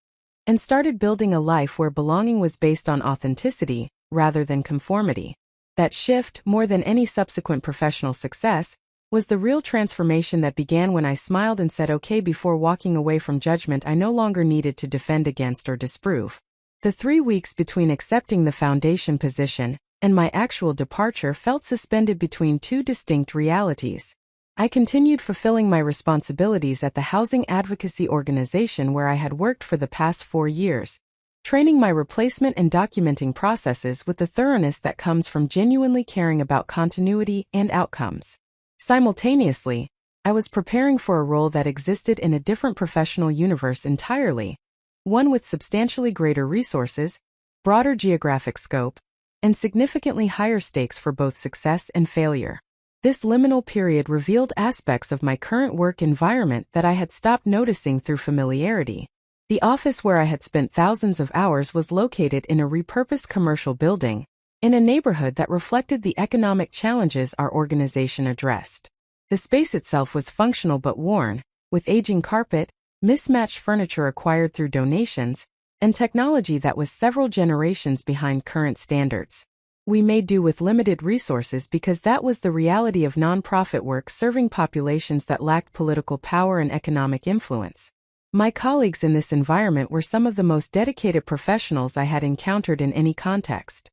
Speaker 1: and started building a life where belonging was based on authenticity rather than conformity. That shift, more than any subsequent professional success, was the real transformation that began when I smiled and said okay before walking away from judgment I no longer needed to defend against or disprove. The 3 weeks between accepting the foundation position and my actual departure felt suspended between two distinct realities. I continued fulfilling my responsibilities at the housing advocacy organization where I had worked for the past 4 years, training my replacement and documenting processes with the thoroughness that comes from genuinely caring about continuity and outcomes. Simultaneously, I was preparing for a role that existed in a different professional universe entirely, one with substantially greater resources, broader geographic scope, and significantly higher stakes for both success and failure. This liminal period revealed aspects of my current work environment that I had stopped noticing through familiarity. The office where I had spent thousands of hours was located in a repurposed commercial building, in a neighborhood that reflected the economic challenges our organization addressed. The space itself was functional but worn, with aging carpet, mismatched furniture acquired through donations, and technology that was several generations behind current standards. We made do with limited resources because that was the reality of nonprofit work serving populations that lacked political power and economic influence. My colleagues in this environment were some of the most dedicated professionals I had encountered in any context.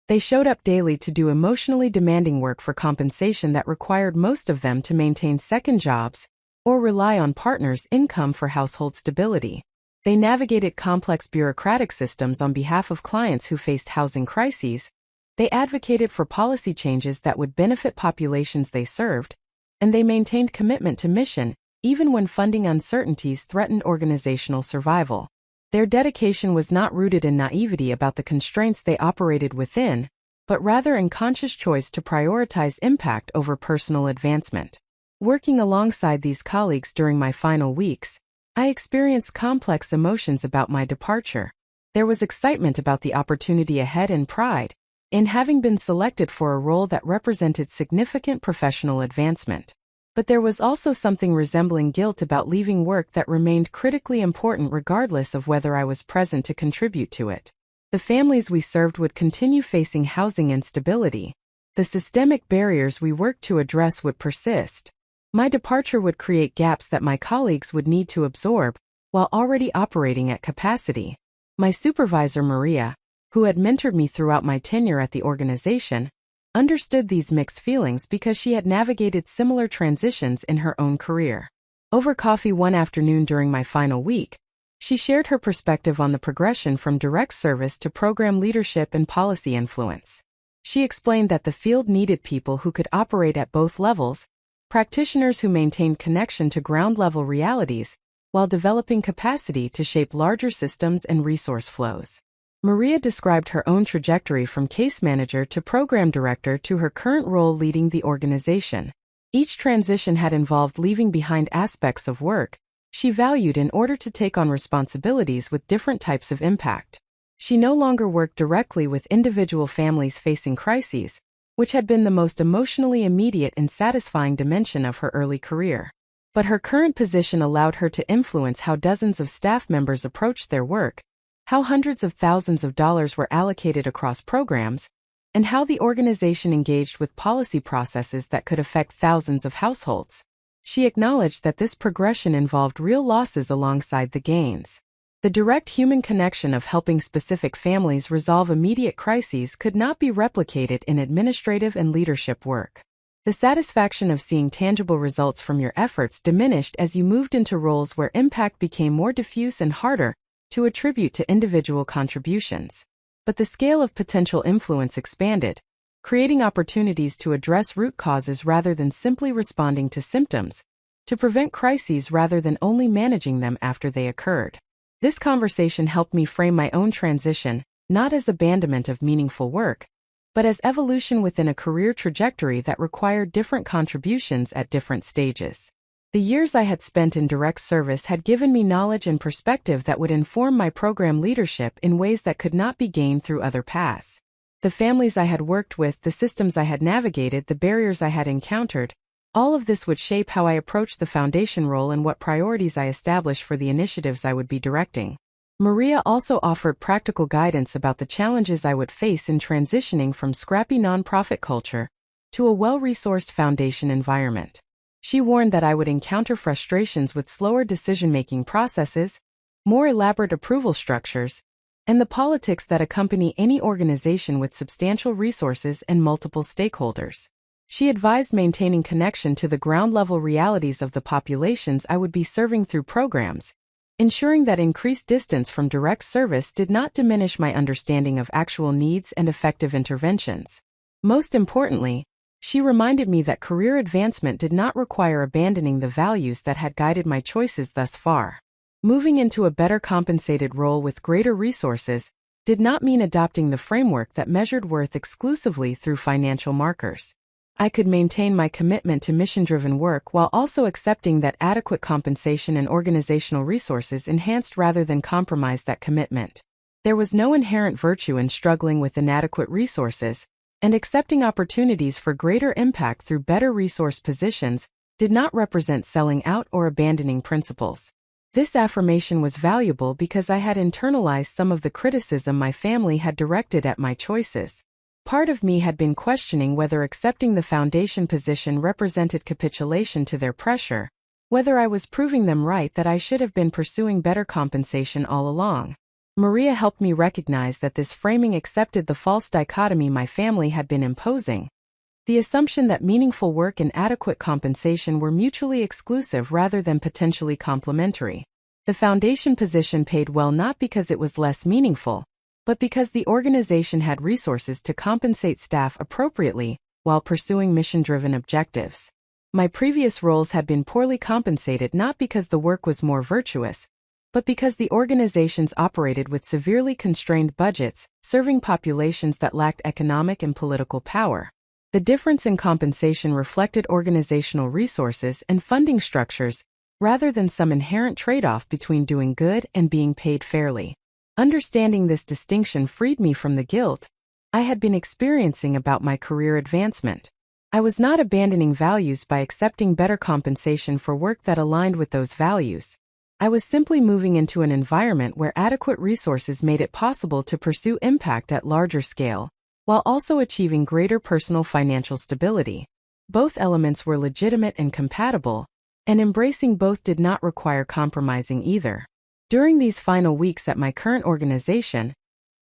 Speaker 1: They showed up daily to do emotionally demanding work for compensation that required most of them to maintain second jobs or rely on partners' income for household stability. They navigated complex bureaucratic systems on behalf of clients who faced housing crises. They advocated for policy changes that would benefit populations they served, and they maintained commitment to mission, even when funding uncertainties threatened organizational survival. Their dedication was not rooted in naivety about the constraints they operated within, but rather in conscious choice to prioritize impact over personal advancement. Working alongside these colleagues during my final weeks, I experienced complex emotions about my departure. There was excitement about the opportunity ahead and pride in having been selected for a role that represented significant professional advancement. But there was also something resembling guilt about leaving work that remained critically important regardless of whether I was present to contribute to it. The families we served would continue facing housing instability. The systemic barriers we worked to address would persist. My departure would create gaps that my colleagues would need to absorb while already operating at capacity. My supervisor, Maria, who had mentored me throughout my tenure at the organization, understood these mixed feelings because she had navigated similar transitions in her own career. Over coffee one afternoon during my final week, she shared her perspective on the progression from direct service to program leadership and policy influence. She explained that the field needed people who could operate at both levels, practitioners who maintained connection to ground-level realities, while developing capacity to shape larger systems and resource flows. Maria described her own trajectory from case manager to program director to her current role leading the organization. Each transition had involved leaving behind aspects of work she valued in order to take on responsibilities with different types of impact. She no longer worked directly with individual families facing crises, which had been the most emotionally immediate and satisfying dimension of her early career. But her current position allowed her to influence how dozens of staff members approached their work, how hundreds of thousands of dollars were allocated across programs, and how the organization engaged with policy processes that could affect thousands of households. She acknowledged that this progression involved real losses alongside the gains. The direct human connection of helping specific families resolve immediate crises could not be replicated in administrative and leadership work. The satisfaction of seeing tangible results from your efforts diminished as you moved into roles where impact became more diffuse and harder to attribute to individual contributions. But the scale of potential influence expanded, creating opportunities to address root causes rather than simply responding to symptoms, to prevent crises rather than only managing them after they occurred. This conversation helped me frame my own transition, not as abandonment of meaningful work, but as evolution within a career trajectory that required different contributions at different stages. The years I had spent in direct service had given me knowledge and perspective that would inform my program leadership in ways that could not be gained through other paths. The families I had worked with, the systems I had navigated, the barriers I had encountered, all of this would shape how I approached the foundation role and what priorities I established for the initiatives I would be directing. Maria also offered practical guidance about the challenges I would face in transitioning from scrappy nonprofit culture to a well-resourced foundation environment. She warned that I would encounter frustrations with slower decision-making processes, more elaborate approval structures, and the politics that accompany any organization with substantial resources and multiple stakeholders. She advised maintaining connection to the ground-level realities of the populations I would be serving through programs, ensuring that increased distance from direct service did not diminish my understanding of actual needs and effective interventions. Most importantly, she reminded me that career advancement did not require abandoning the values that had guided my choices thus far. Moving into a better compensated role with greater resources did not mean adopting the framework that measured worth exclusively through financial markers. I could maintain my commitment to mission-driven work while also accepting that adequate compensation and organizational resources enhanced rather than compromised that commitment. There was no inherent virtue in struggling with inadequate resources, and accepting opportunities for greater impact through better resource positions did not represent selling out or abandoning principles. This affirmation was valuable because I had internalized some of the criticism my family had directed at my choices. Part of me had been questioning whether accepting the foundation position represented capitulation to their pressure, whether I was proving them right that I should have been pursuing better compensation all along. Maria helped me recognize that this framing accepted the false dichotomy my family had been imposing, the assumption that meaningful work and adequate compensation were mutually exclusive rather than potentially complementary. The foundation position paid well not because it was less meaningful, but because the organization had resources to compensate staff appropriately while pursuing mission-driven objectives. My previous roles had been poorly compensated not because the work was more virtuous, but because the organizations operated with severely constrained budgets, serving populations that lacked economic and political power. The difference in compensation reflected organizational resources and funding structures, rather than some inherent trade-off between doing good and being paid fairly. Understanding this distinction freed me from the guilt I had been experiencing about my career advancement. I was not abandoning values by accepting better compensation for work that aligned with those values. I was simply moving into an environment where adequate resources made it possible to pursue impact at larger scale, while also achieving greater personal financial stability. Both elements were legitimate and compatible, and embracing both did not require compromising either. During these final weeks at my current organization,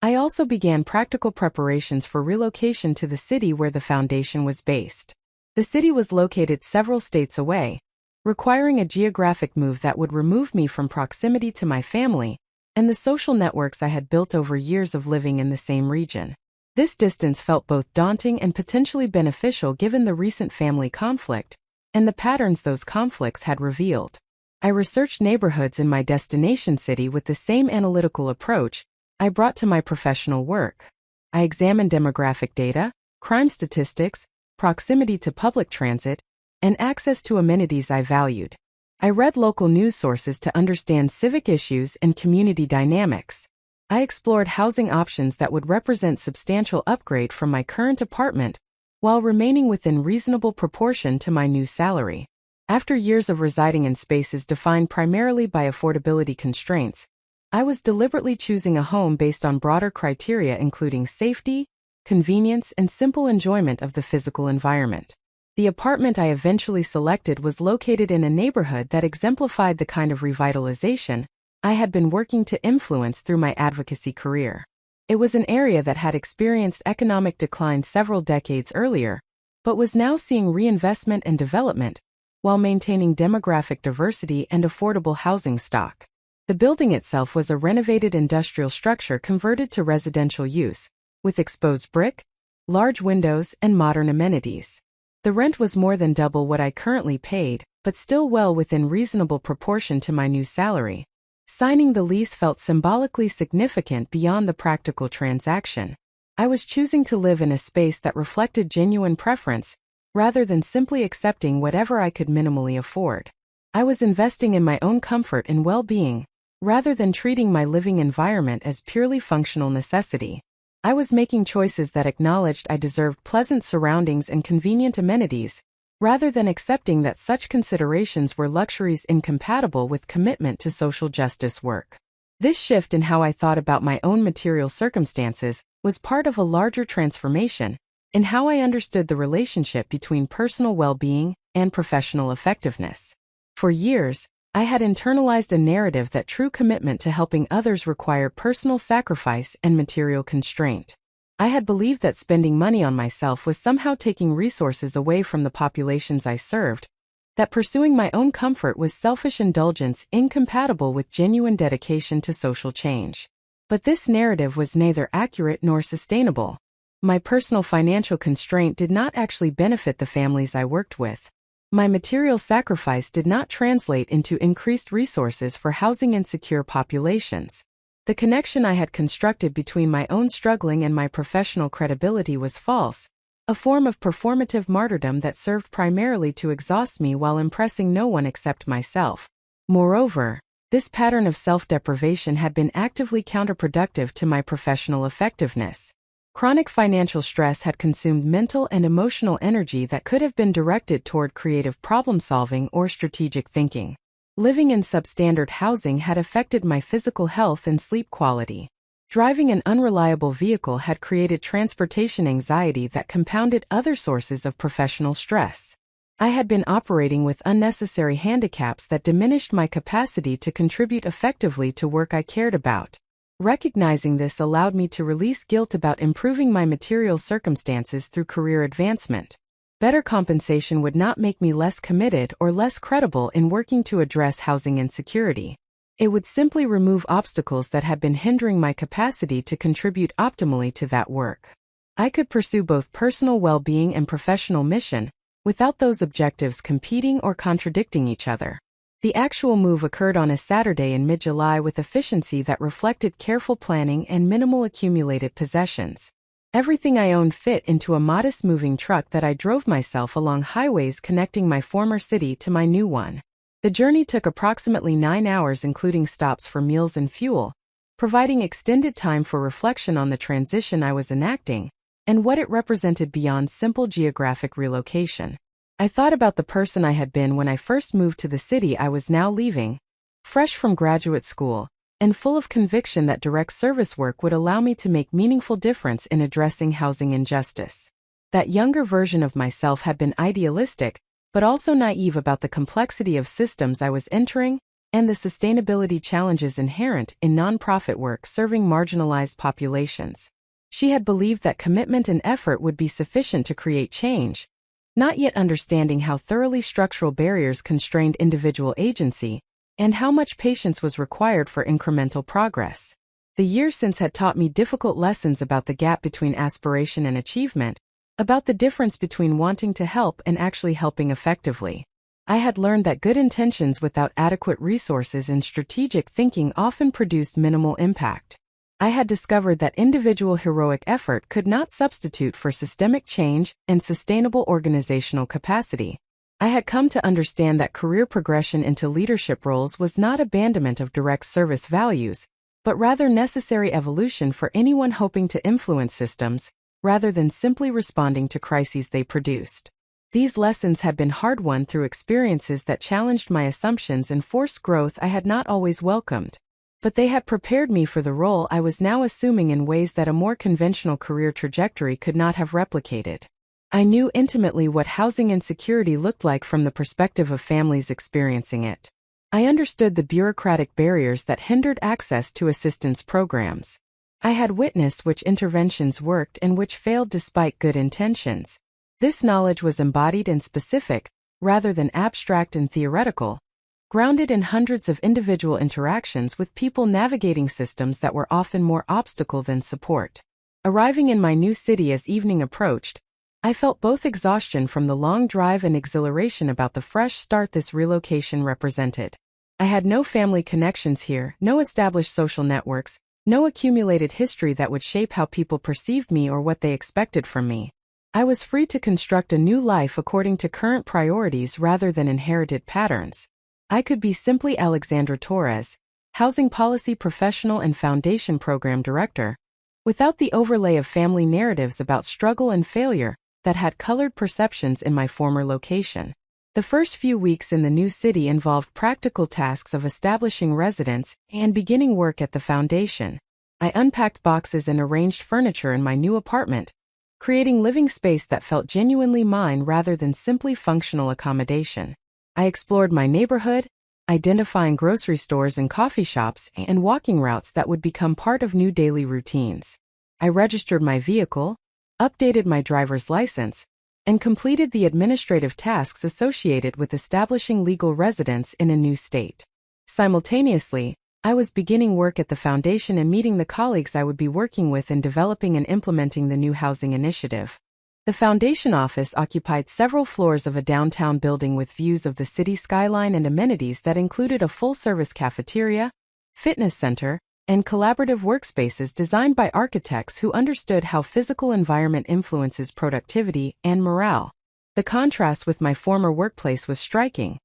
Speaker 1: I also began practical preparations for relocation to the city where the foundation was based. The city was located several states away, requiring a geographic move that would remove me from proximity to my family and the social networks I had built over years of living in the same region. This distance felt both daunting and potentially beneficial given the recent family conflict and the patterns those conflicts had revealed. I researched neighborhoods in my destination city with the same analytical approach I brought to my professional work. I examined demographic data, crime statistics, proximity to public transit, and access to amenities I valued. I read local news sources to understand civic issues and community dynamics. I explored housing options that would represent substantial upgrade from my current apartment while remaining within reasonable proportion to my new salary. After years of residing in spaces defined primarily by affordability constraints, I was deliberately choosing a home based on broader criteria including safety, convenience, and simple enjoyment of the physical environment. The apartment I eventually selected was located in a neighborhood that exemplified the kind of revitalization I had been working to influence through my advocacy career. It was an area that had experienced economic decline several decades earlier, but was now seeing reinvestment and development, while maintaining demographic diversity and affordable housing stock. The building itself was a renovated industrial structure converted to residential use, with exposed brick, large windows, and modern amenities. The rent was more than double what I currently paid, but still well within reasonable proportion to my new salary. Signing the lease felt symbolically significant beyond the practical transaction. I was choosing to live in a space that reflected genuine preference, rather than simply accepting whatever I could minimally afford. I was investing in my own comfort and well-being, rather than treating my living environment as purely functional necessity. I was making choices that acknowledged I deserved pleasant surroundings and convenient amenities, rather than accepting that such considerations were luxuries incompatible with commitment to social justice work. This shift in how I thought about my own material circumstances was part of a larger transformation in how I understood the relationship between personal well-being and professional effectiveness. For years, I had internalized a narrative that true commitment to helping others required personal sacrifice and material constraint. I had believed that spending money on myself was somehow taking resources away from the populations I served, that pursuing my own comfort was selfish indulgence incompatible with genuine dedication to social change. But this narrative was neither accurate nor sustainable. My personal financial constraint did not actually benefit the families I worked with. My material sacrifice did not translate into increased resources for housing insecure populations. The connection I had constructed between my own struggling and my professional credibility was false, a form of performative martyrdom that served primarily to exhaust me while impressing no one except myself. Moreover, this pattern of self-deprivation had been actively counterproductive to my professional effectiveness. Chronic financial stress had consumed mental and emotional energy that could have been directed toward creative problem-solving or strategic thinking. Living in substandard housing had affected my physical health and sleep quality. Driving an unreliable vehicle had created transportation anxiety that compounded other sources of professional stress. I had been operating with unnecessary handicaps that diminished my capacity to contribute effectively to work I cared about. Recognizing this allowed me to release guilt about improving my material circumstances through career advancement. Better compensation would not make me less committed or less credible in working to address housing insecurity. It would simply remove obstacles that had been hindering my capacity to contribute optimally to that work. I could pursue both personal well-being and professional mission, without those objectives competing or contradicting each other. The actual move occurred on a Saturday in mid-July with efficiency that reflected careful planning and minimal accumulated possessions. Everything I owned fit into a modest moving truck that I drove myself along highways connecting my former city to my new one. The journey took approximately 9 hours including stops for meals and fuel, providing extended time for reflection on the transition I was enacting and what it represented beyond simple geographic relocation. I thought about the person I had been when I first moved to the city I was now leaving, fresh from graduate school, and full of conviction that direct service work would allow me to make meaningful difference in addressing housing injustice. That younger version of myself had been idealistic, but also naive about the complexity of systems I was entering and the sustainability challenges inherent in nonprofit work serving marginalized populations. She had believed that commitment and effort would be sufficient to create change, not yet understanding how thoroughly structural barriers constrained individual agency, and how much patience was required for incremental progress. The years since had taught me difficult lessons about the gap between aspiration and achievement, about the difference between wanting to help and actually helping effectively. I had learned that good intentions without adequate resources and strategic thinking often produced minimal impact. I had discovered that individual heroic effort could not substitute for systemic change and sustainable organizational capacity. I had come to understand that career progression into leadership roles was not abandonment of direct service values, but rather necessary evolution for anyone hoping to influence systems, rather than simply responding to crises they produced. These lessons had been hard-won through experiences that challenged my assumptions and forced growth I had not always welcomed. But they had prepared me for the role I was now assuming in ways that a more conventional career trajectory could not have replicated. I knew intimately what housing insecurity looked like from the perspective of families experiencing it. I understood the bureaucratic barriers that hindered access to assistance programs. I had witnessed which interventions worked and which failed despite good intentions. This knowledge was embodied and specific, rather than abstract and theoretical, grounded in hundreds of individual interactions with people navigating systems that were often more obstacle than support. Arriving in my new city as evening approached, I felt both exhaustion from the long drive and exhilaration about the fresh start this relocation represented. I had no family connections here, no established social networks, no accumulated history that would shape how people perceived me or what they expected from me. I was free to construct a new life according to current priorities rather than inherited patterns. I could be simply Alexandra Torres, Housing Policy Professional and Foundation Program Director, without the overlay of family narratives about struggle and failure that had colored perceptions in my former location. The first few weeks in the new city involved practical tasks of establishing residence and beginning work at the foundation. I unpacked boxes and arranged furniture in my new apartment, creating living space that felt genuinely mine rather than simply functional accommodation. I explored my neighborhood, identifying grocery stores and coffee shops and walking routes that would become part of new daily routines. I registered my vehicle, updated my driver's license, and completed the administrative tasks associated with establishing legal residence in a new state. Simultaneously, I was beginning work at the foundation and meeting the colleagues I would be working with in developing and implementing the new housing initiative. The foundation office occupied several floors of a downtown building with views of the city skyline and amenities that included a full-service cafeteria, fitness center, and collaborative workspaces designed by architects who understood how physical environment influences productivity and morale. The contrast with my former workplace was striking,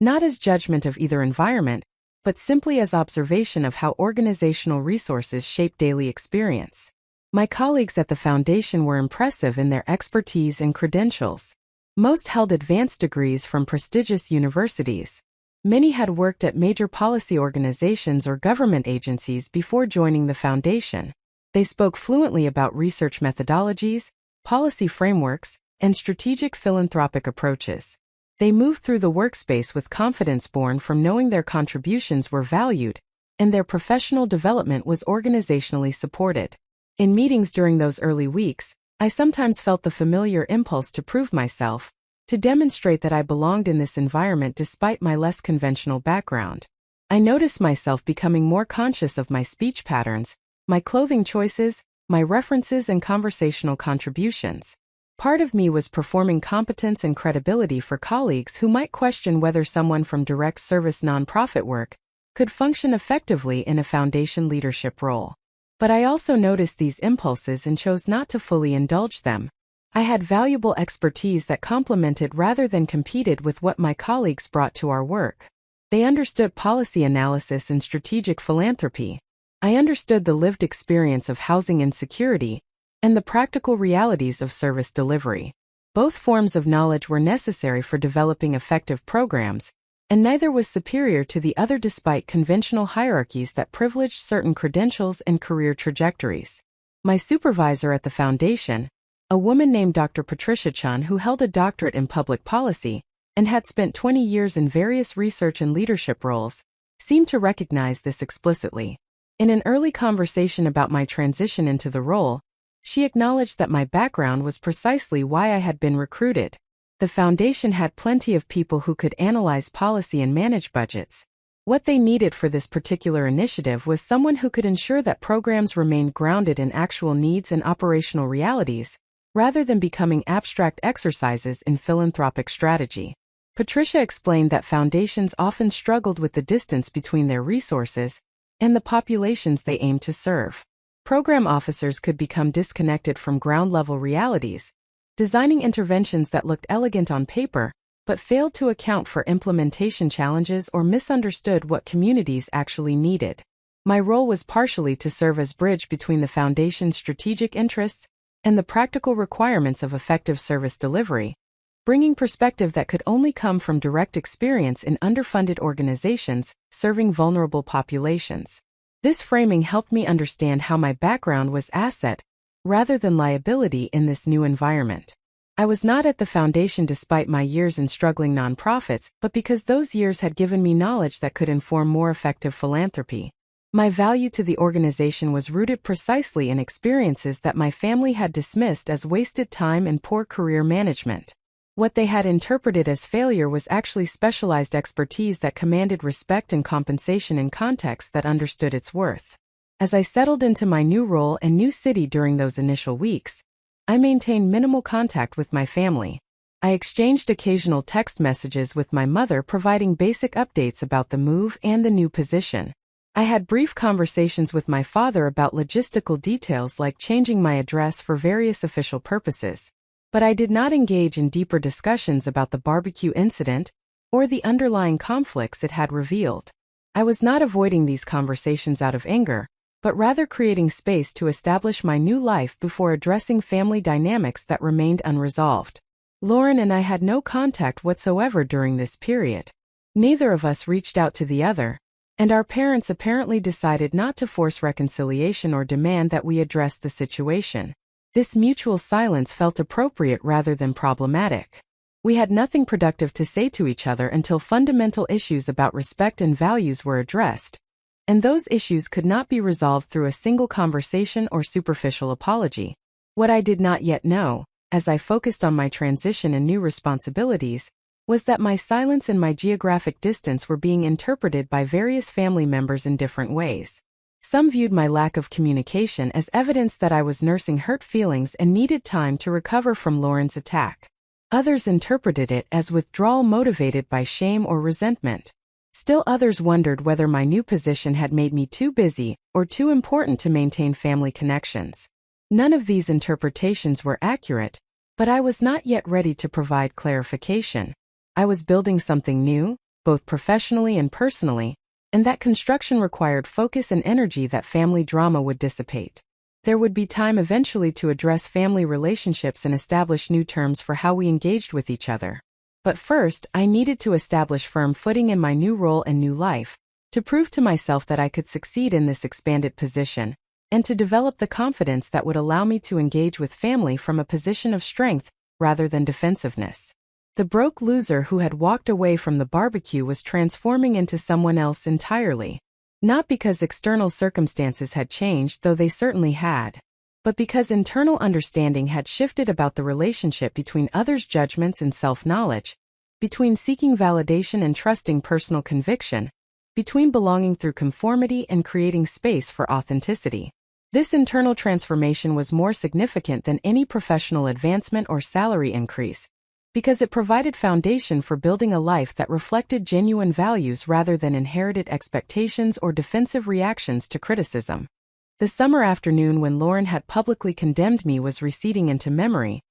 Speaker 1: not as judgment of either environment, but simply as observation of how organizational resources shape daily experience. My colleagues at the foundation were impressive in their expertise and credentials. Most held advanced degrees from prestigious universities. Many had worked at major policy organizations or government agencies before joining the foundation. They spoke fluently about research methodologies, policy frameworks, and strategic philanthropic approaches. They moved through the workspace with confidence born from knowing their contributions were valued, and their professional development was organizationally supported. In meetings during those early weeks, I sometimes felt the familiar impulse to prove myself, to demonstrate that I belonged in this environment despite my less conventional background. I noticed myself becoming more conscious of my speech patterns, my clothing choices, my references and conversational contributions. Part of me was performing competence and credibility for colleagues who might question whether someone from direct service nonprofit work could function effectively in a foundation leadership role. But I also noticed these impulses and chose not to fully indulge them. I had valuable expertise that complemented rather than competed with what my colleagues brought to our work. They understood policy analysis and strategic philanthropy. I understood the lived experience of housing insecurity and the practical realities of service delivery. Both forms of knowledge were necessary for developing effective programs, and neither was superior to the other despite conventional hierarchies that privileged certain credentials and career trajectories. My supervisor at the foundation, a woman named Dr. Patricia Chun who held a doctorate in public policy and had spent 20 years in various research and leadership roles, seemed to recognize this explicitly. In an early conversation about my transition into the role, she acknowledged that my background was precisely why I had been recruited. The foundation had plenty of people who could analyze policy and manage budgets. What they needed for this particular initiative was someone who could ensure that programs remained grounded in actual needs and operational realities, rather than becoming abstract exercises in philanthropic strategy. Patricia explained that foundations often struggled with the distance between their resources and the populations they aimed to serve. Program officers could become disconnected from ground-level realities, designing interventions that looked elegant on paper, but failed to account for implementation challenges or misunderstood what communities actually needed. My role was partially to serve as bridge between the foundation's strategic interests and the practical requirements of effective service delivery, bringing perspective that could only come from direct experience in underfunded organizations serving vulnerable populations. This framing helped me understand how my background was asset rather than liability in this new environment. I was not at the foundation despite my years in struggling nonprofits, but because those years had given me knowledge that could inform more effective philanthropy. My value to the organization was rooted precisely in experiences that my family had dismissed as wasted time and poor career management. What they had interpreted as failure was actually specialized expertise that commanded respect and compensation in contexts that understood its worth. As I settled into my new role and new city during those initial weeks, I maintained minimal contact with my family. I exchanged occasional text messages with my mother, providing basic updates about the move and the new position. I had brief conversations with my father about logistical details like changing my address for various official purposes. But I did not engage in deeper discussions about the barbecue incident or the underlying conflicts it had revealed. I was not avoiding these conversations out of anger, but rather creating space to establish my new life before addressing family dynamics that remained unresolved. Lauren and I had no contact whatsoever during this period. Neither of us reached out to the other, and our parents apparently decided not to force reconciliation or demand that we address the situation. This mutual silence felt appropriate rather than problematic. We had nothing productive to say to each other until fundamental issues about respect and values were addressed, and those issues could not be resolved through a single conversation or superficial apology. What I did not yet know, as I focused on my transition and new responsibilities, was that my silence and my geographic distance were being interpreted by various family members in different ways. Some viewed my lack of communication as evidence that I was nursing hurt feelings and needed time to recover from Lauren's attack. Others interpreted it as withdrawal motivated by shame or resentment. Still others wondered whether my new position had made me too busy or too important to maintain family connections. None of these interpretations were accurate, but I was not yet ready to provide clarification. I was building something new, both professionally and personally, and that construction required focus and energy that family drama would dissipate. There would be time eventually to address family relationships and establish new terms for how we engaged with each other. But first, I needed to establish firm footing in my new role and new life, to prove to myself that I could succeed in this expanded position, and to develop the confidence that would allow me to engage with family from a position of strength rather than defensiveness. The broke loser who had walked away from the barbecue was transforming into someone else entirely. Not because external circumstances had changed, though they certainly had, but because internal understanding had shifted about the relationship between others' judgments and self-knowledge, between seeking validation and trusting personal conviction, between belonging through conformity and creating space for authenticity. This internal transformation was more significant than any professional advancement or salary increase, because it provided foundation for building a life that reflected genuine values rather than inherited expectations or defensive reactions to criticism. The summer afternoon when Lauren had publicly condemned me was receding into memory,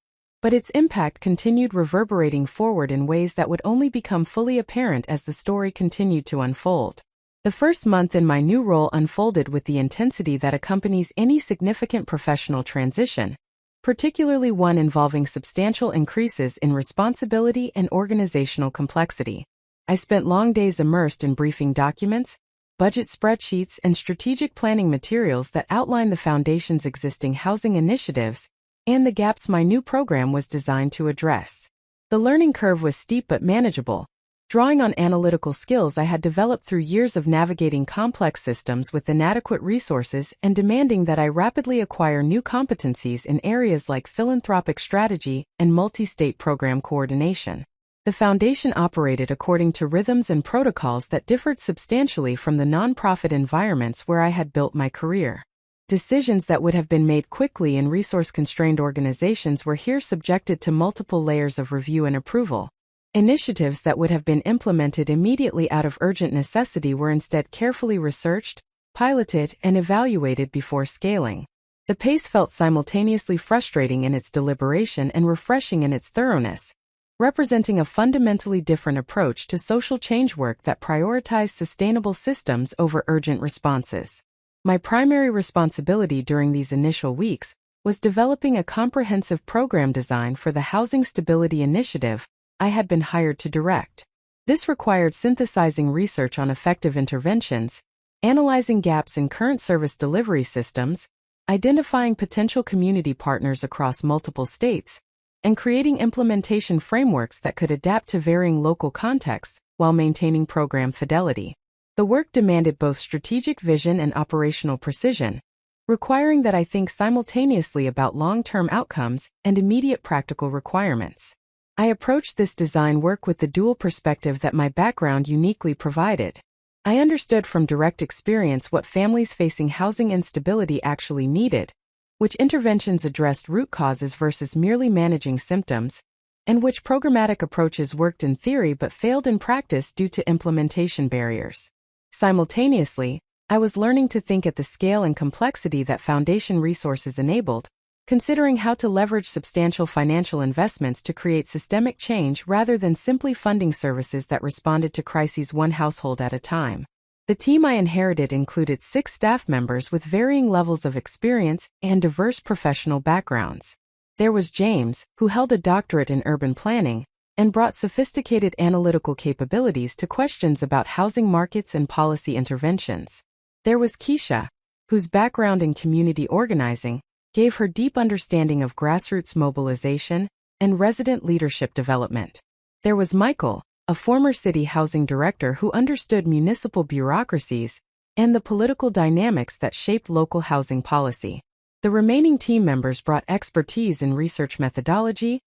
Speaker 1: but its impact continued reverberating forward in ways that would only become fully apparent as the story continued to unfold. The first month in my new role unfolded with the intensity that accompanies any significant professional transition, particularly one involving substantial increases in responsibility and organizational complexity. I spent long days immersed in briefing documents, budget spreadsheets, and strategic planning materials that outline the foundation's existing housing initiatives and the gaps my new program was designed to address. The learning curve was steep but manageable, drawing on analytical skills I had developed through years of navigating complex systems with inadequate resources and demanding that I rapidly acquire new competencies in areas like philanthropic strategy and multi-state program coordination. The foundation operated according to rhythms and protocols that differed substantially from the nonprofit environments where I had built my career. Decisions that would have been made quickly in resource-constrained organizations were here subjected to multiple layers of review and approval. Initiatives that would have been implemented immediately out of urgent necessity were instead carefully researched, piloted, and evaluated before scaling. The pace felt simultaneously frustrating in its deliberation and refreshing in its thoroughness, representing a fundamentally different approach to social change work that prioritized sustainable systems over urgent responses. My primary responsibility during these initial weeks was developing a comprehensive program design for the Housing Stability Initiative I had been hired to direct. This required synthesizing research on effective interventions, analyzing gaps in current service delivery systems, identifying potential community partners across multiple states, and creating implementation frameworks that could adapt to varying local contexts while maintaining program fidelity. The work demanded both strategic vision and operational precision, requiring that I think simultaneously about long-term outcomes and immediate practical requirements. I approached this design work with the dual perspective that my background uniquely provided. I understood from direct experience what families facing housing instability actually needed, which interventions addressed root causes versus merely managing symptoms, and which programmatic approaches worked in theory but failed in practice due to implementation barriers. Simultaneously, I was learning to think at the scale and complexity that foundation resources enabled, considering how to leverage substantial financial investments to create systemic change rather than simply funding services that responded to crises one household at a time. The team I inherited included 6 staff members with varying levels of experience and diverse professional backgrounds. There was James, who held a doctorate in urban planning and brought sophisticated analytical capabilities to questions about housing markets and policy interventions. There was Keisha, whose background in community organizing gave her deep understanding of grassroots mobilization and resident leadership development. There was Michael, a former city housing director who understood municipal bureaucracies and the political dynamics that shaped local housing policy. The remaining team members brought expertise in research methodology,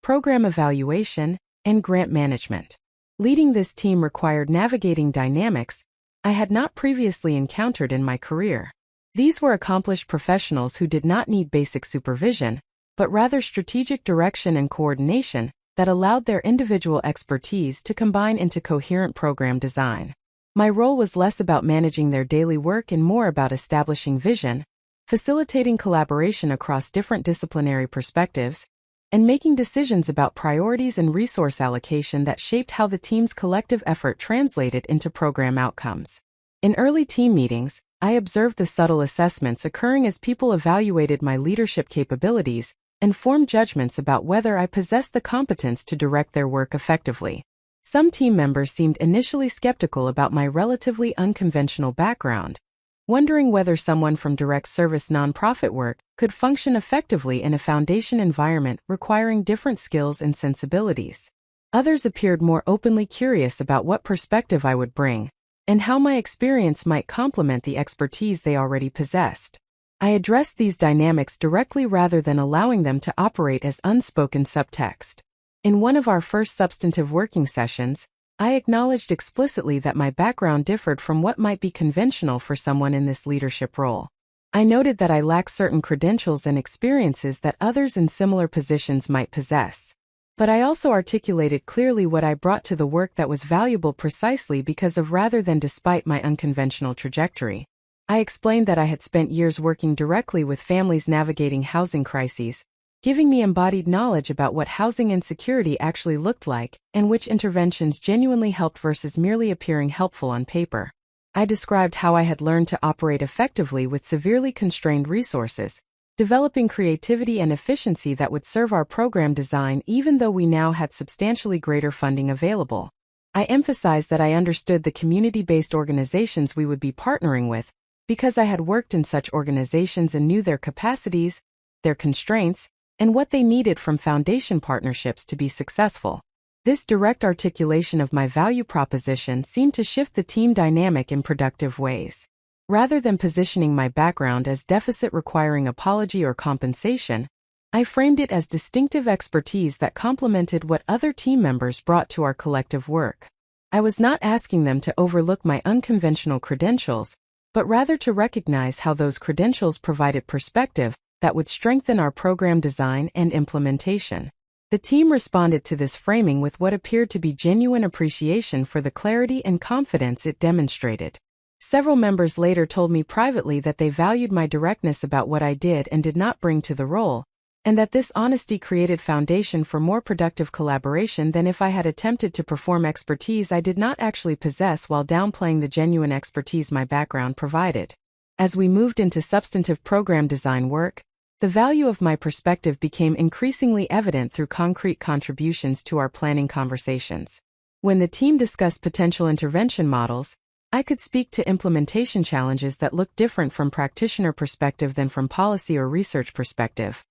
Speaker 1: program evaluation, and grant management. Leading this team required navigating dynamics I had not previously encountered in my career. These were accomplished professionals who did not need basic supervision, but rather strategic direction and coordination that allowed their individual expertise to combine into coherent program design. My role was less about managing their daily work and more about establishing vision, facilitating collaboration across different disciplinary perspectives, and making decisions about priorities and resource allocation that shaped how the team's collective effort translated into program outcomes. In early team meetings, I observed the subtle assessments occurring as people evaluated my leadership capabilities and formed judgments about whether I possessed the competence to direct their work effectively. Some team members seemed initially skeptical about my relatively unconventional background, wondering whether someone from direct service nonprofit work could function effectively in a foundation environment requiring different skills and sensibilities. Others appeared more openly curious about what perspective I would bring and how my experience might complement the expertise they already possessed. I addressed these dynamics directly rather than allowing them to operate as unspoken subtext. In one of our first substantive working sessions, I acknowledged explicitly that my background differed from what might be conventional for someone in this leadership role. I noted that I lacked certain credentials and experiences that others in similar positions might possess. But I also articulated clearly what I brought to the work that was valuable precisely because of rather than despite my unconventional trajectory. I explained that I had spent years working directly with families navigating housing crises, giving me embodied knowledge about what housing insecurity actually looked like and which interventions genuinely helped versus merely appearing helpful on paper. I described how I had learned to operate effectively with severely constrained resources, developing creativity and efficiency that would serve our program design even though we now had substantially greater funding available. I emphasized that I understood the community-based organizations we would be partnering with, because I had worked in such organizations and knew their capacities, their constraints, and what they needed from foundation partnerships to be successful. This direct articulation of my value proposition seemed to shift the team dynamic in productive ways. Rather than positioning my background as deficit requiring apology or compensation, I framed it as distinctive expertise that complemented what other team members brought to our collective work. I was not asking them to overlook my unconventional credentials, but rather to recognize how those credentials provided perspective that would strengthen our program design and implementation. The team responded to this framing with what appeared to be genuine appreciation for the clarity and confidence it demonstrated. Several members later told me privately that they valued my directness about what I did and did not bring to the role, and that this honesty created foundation for more productive collaboration than if I had attempted to perform expertise I did not actually possess while downplaying the genuine expertise my background provided. As we moved into substantive program design work, the value of my perspective became increasingly evident through concrete contributions to our planning conversations. When the team discussed potential intervention models, I could speak to implementation challenges that looked different from practitioner perspective than from policy or research perspective.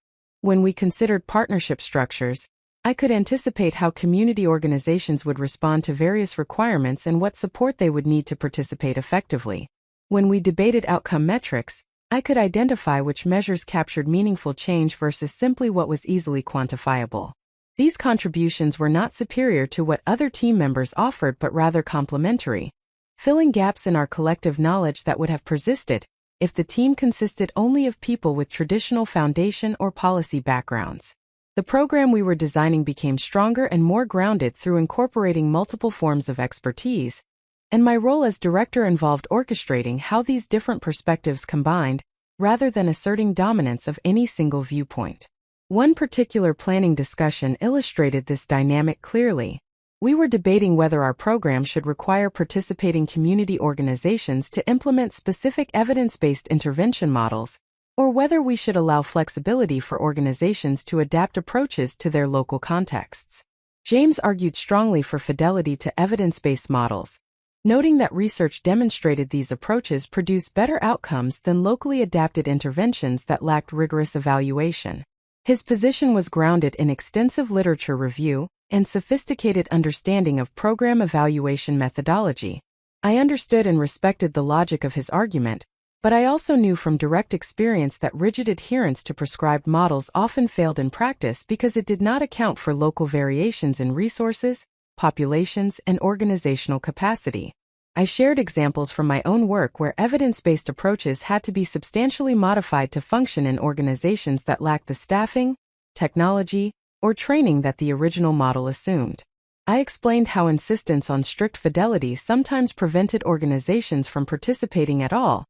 Speaker 1: When we considered partnership structures, I could anticipate how community organizations would respond to various requirements and what support they would need to participate effectively. When we debated outcome metrics, I could identify which measures captured meaningful change versus simply what was easily quantifiable. These contributions were not superior to what other team members offered but rather complementary, filling gaps in our collective knowledge that would have persisted if the team consisted only of people with traditional foundation or policy backgrounds. The program we were designing became stronger and more grounded through incorporating multiple forms of expertise, and my role as director involved orchestrating how these different perspectives combined, rather than asserting dominance of any single viewpoint. One particular planning discussion illustrated this dynamic clearly. We were debating whether our program should require participating community organizations to implement specific evidence-based intervention models, or whether we should allow flexibility for organizations to adapt approaches to their local contexts. James argued strongly for fidelity to evidence-based models, noting that research demonstrated these approaches produce better outcomes than locally adapted interventions that lacked rigorous evaluation. His position was grounded in extensive literature review and sophisticated understanding of program evaluation methodology. I understood and respected the logic of his argument, but I also knew from direct experience that rigid adherence to prescribed models often failed in practice because it did not account for local variations in resources, populations, and organizational capacity. I shared examples from my own work where evidence-based approaches had to be substantially modified to function in organizations that lacked the staffing, technology, or training that the original model assumed. I explained how insistence on strict fidelity sometimes prevented organizations from participating at all,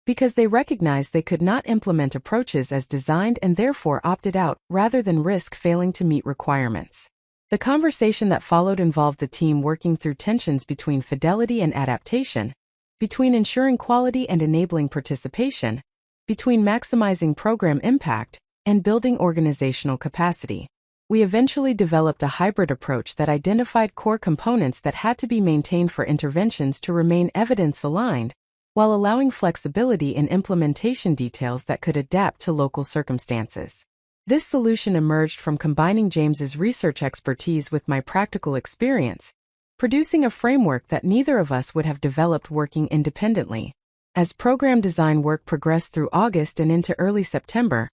Speaker 1: because they recognized they could not implement approaches as designed and therefore opted out rather than risk failing to meet requirements. The conversation that followed involved the team working through tensions between fidelity and adaptation, between ensuring quality and enabling participation, between maximizing program impact and building organizational capacity. We eventually developed a hybrid approach that identified core components that had to be maintained for interventions to remain evidence-aligned, while allowing flexibility in implementation details that could adapt to local circumstances. This solution emerged from combining James's research expertise with my practical experience, producing a framework that neither of us would have developed working independently. As program design work progressed through August and into early September,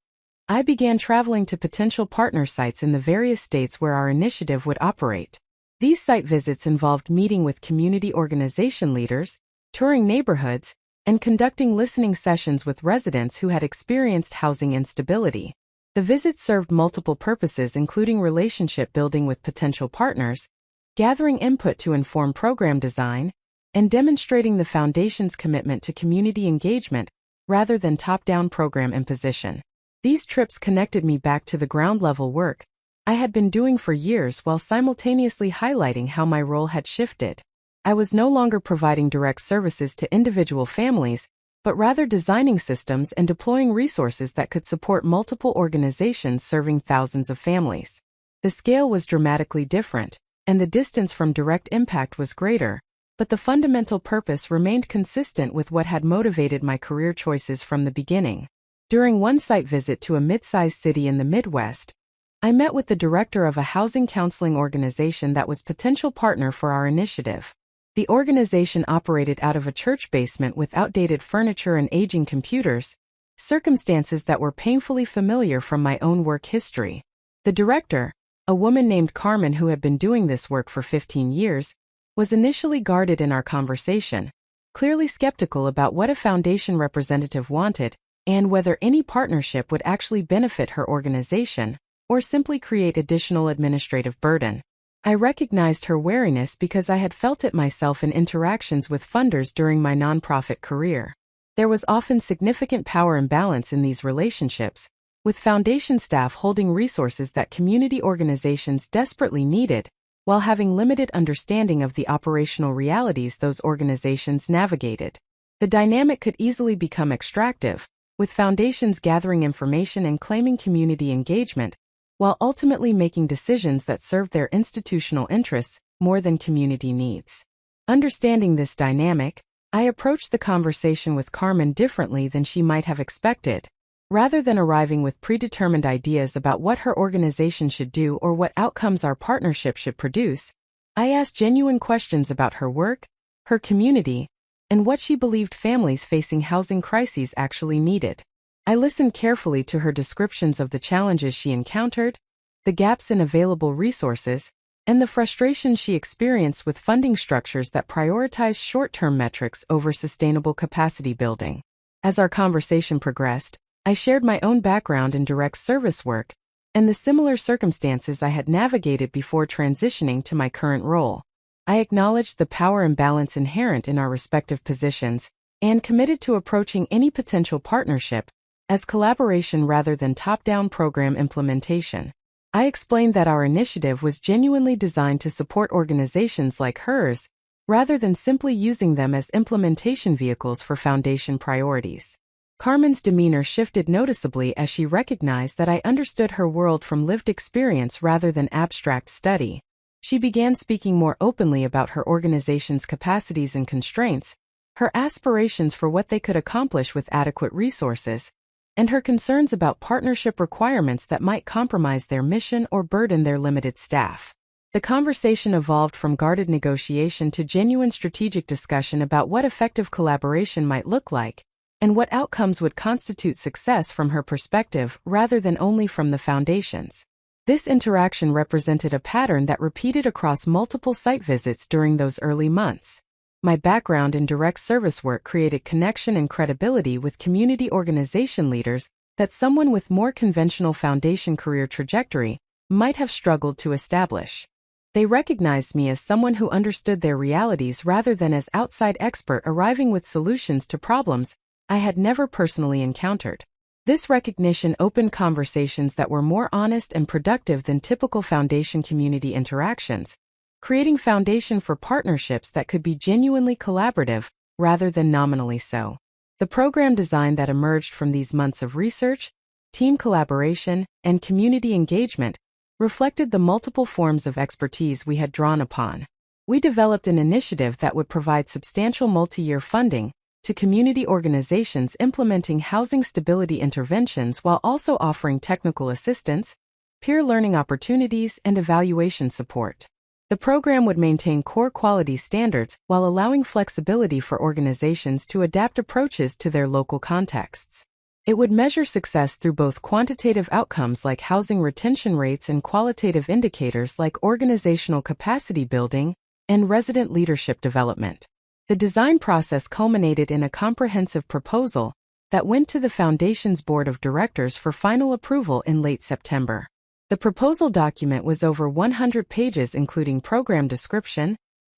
Speaker 1: I began traveling to potential partner sites in the various states where our initiative would operate. These site visits involved meeting with community organization leaders, touring neighborhoods, and conducting listening sessions with residents who had experienced housing instability. The visits served multiple purposes, including relationship building with potential partners, gathering input to inform program design, and demonstrating the Foundation's commitment to community engagement rather than top-down program imposition. These trips connected me back to the ground-level work I had been doing for years while simultaneously highlighting how my role had shifted. I was no longer providing direct services to individual families, but rather designing systems and deploying resources that could support multiple organizations serving thousands of families. The scale was dramatically different, and the distance from direct impact was greater, but the fundamental purpose remained consistent with what had motivated my career choices from the beginning. During one site visit to a mid-sized city in the Midwest, I met with the director of a housing counseling organization that was potential partner for our initiative. The organization operated out of a church basement with outdated furniture and aging computers, circumstances that were painfully familiar from my own work history. The director, a woman named Carmen who had been doing this work for 15 years, was initially guarded in our conversation, clearly skeptical about what a foundation representative wanted and whether any partnership would actually benefit her organization or simply create additional administrative burden. I recognized her wariness because I had felt it myself in interactions with funders during my nonprofit career. There was often significant power imbalance in these relationships, with foundation staff holding resources that community organizations desperately needed, while having limited understanding of the operational realities those organizations navigated. The dynamic could easily become extractive, with foundations gathering information and claiming community engagement, while ultimately making decisions that serve their institutional interests more than community needs. Understanding this dynamic, I approached the conversation with Carmen differently than she might have expected. Rather than arriving with predetermined ideas about what her organization should do or what outcomes our partnership should produce, I asked genuine questions about her work, her community, and what she believed families facing housing crises actually needed. I listened carefully to her descriptions of the challenges she encountered, the gaps in available resources, and the frustration she experienced with funding structures that prioritize short-term metrics over sustainable capacity building. As our conversation progressed, I shared my own background in direct service work and the similar circumstances I had navigated before transitioning to my current role. I acknowledged the power imbalance inherent in our respective positions and committed to approaching any potential partnership as collaboration rather than top-down program implementation. I explained that our initiative was genuinely designed to support organizations like hers, rather than simply using them as implementation vehicles for foundation priorities. Carmen's demeanor shifted noticeably as she recognized that I understood her world from lived experience rather than abstract study. She began speaking more openly about her organization's capacities and constraints, her aspirations for what they could accomplish with adequate resources, and her concerns about partnership requirements that might compromise their mission or burden their limited staff. The conversation evolved from guarded negotiation to genuine strategic discussion about what effective collaboration might look like, and what outcomes would constitute success from her perspective rather than only from the foundation's. This interaction represented a pattern that repeated across multiple site visits during those early months. My background in direct service work created connection and credibility with community organization leaders that someone with more conventional foundation career trajectory might have struggled to establish. They recognized me as someone who understood their realities rather than as outside expert arriving with solutions to problems I had never personally encountered. This recognition opened conversations that were more honest and productive than typical foundation community interactions, creating foundation for partnerships that could be genuinely collaborative rather than nominally so. The program design that emerged from these months of research, team collaboration, and community engagement reflected the multiple forms of expertise we had drawn upon. We developed an initiative that would provide substantial multi-year funding to community organizations implementing housing stability interventions while also offering technical assistance, peer learning opportunities, and evaluation support. The program would maintain core quality standards while allowing flexibility for organizations to adapt approaches to their local contexts. It would measure success through both quantitative outcomes like housing retention rates and qualitative indicators like organizational capacity building and resident leadership development. The design process culminated in a comprehensive proposal that went to the Foundation's Board of Directors for final approval in late September. The proposal document was over 100 pages including program description,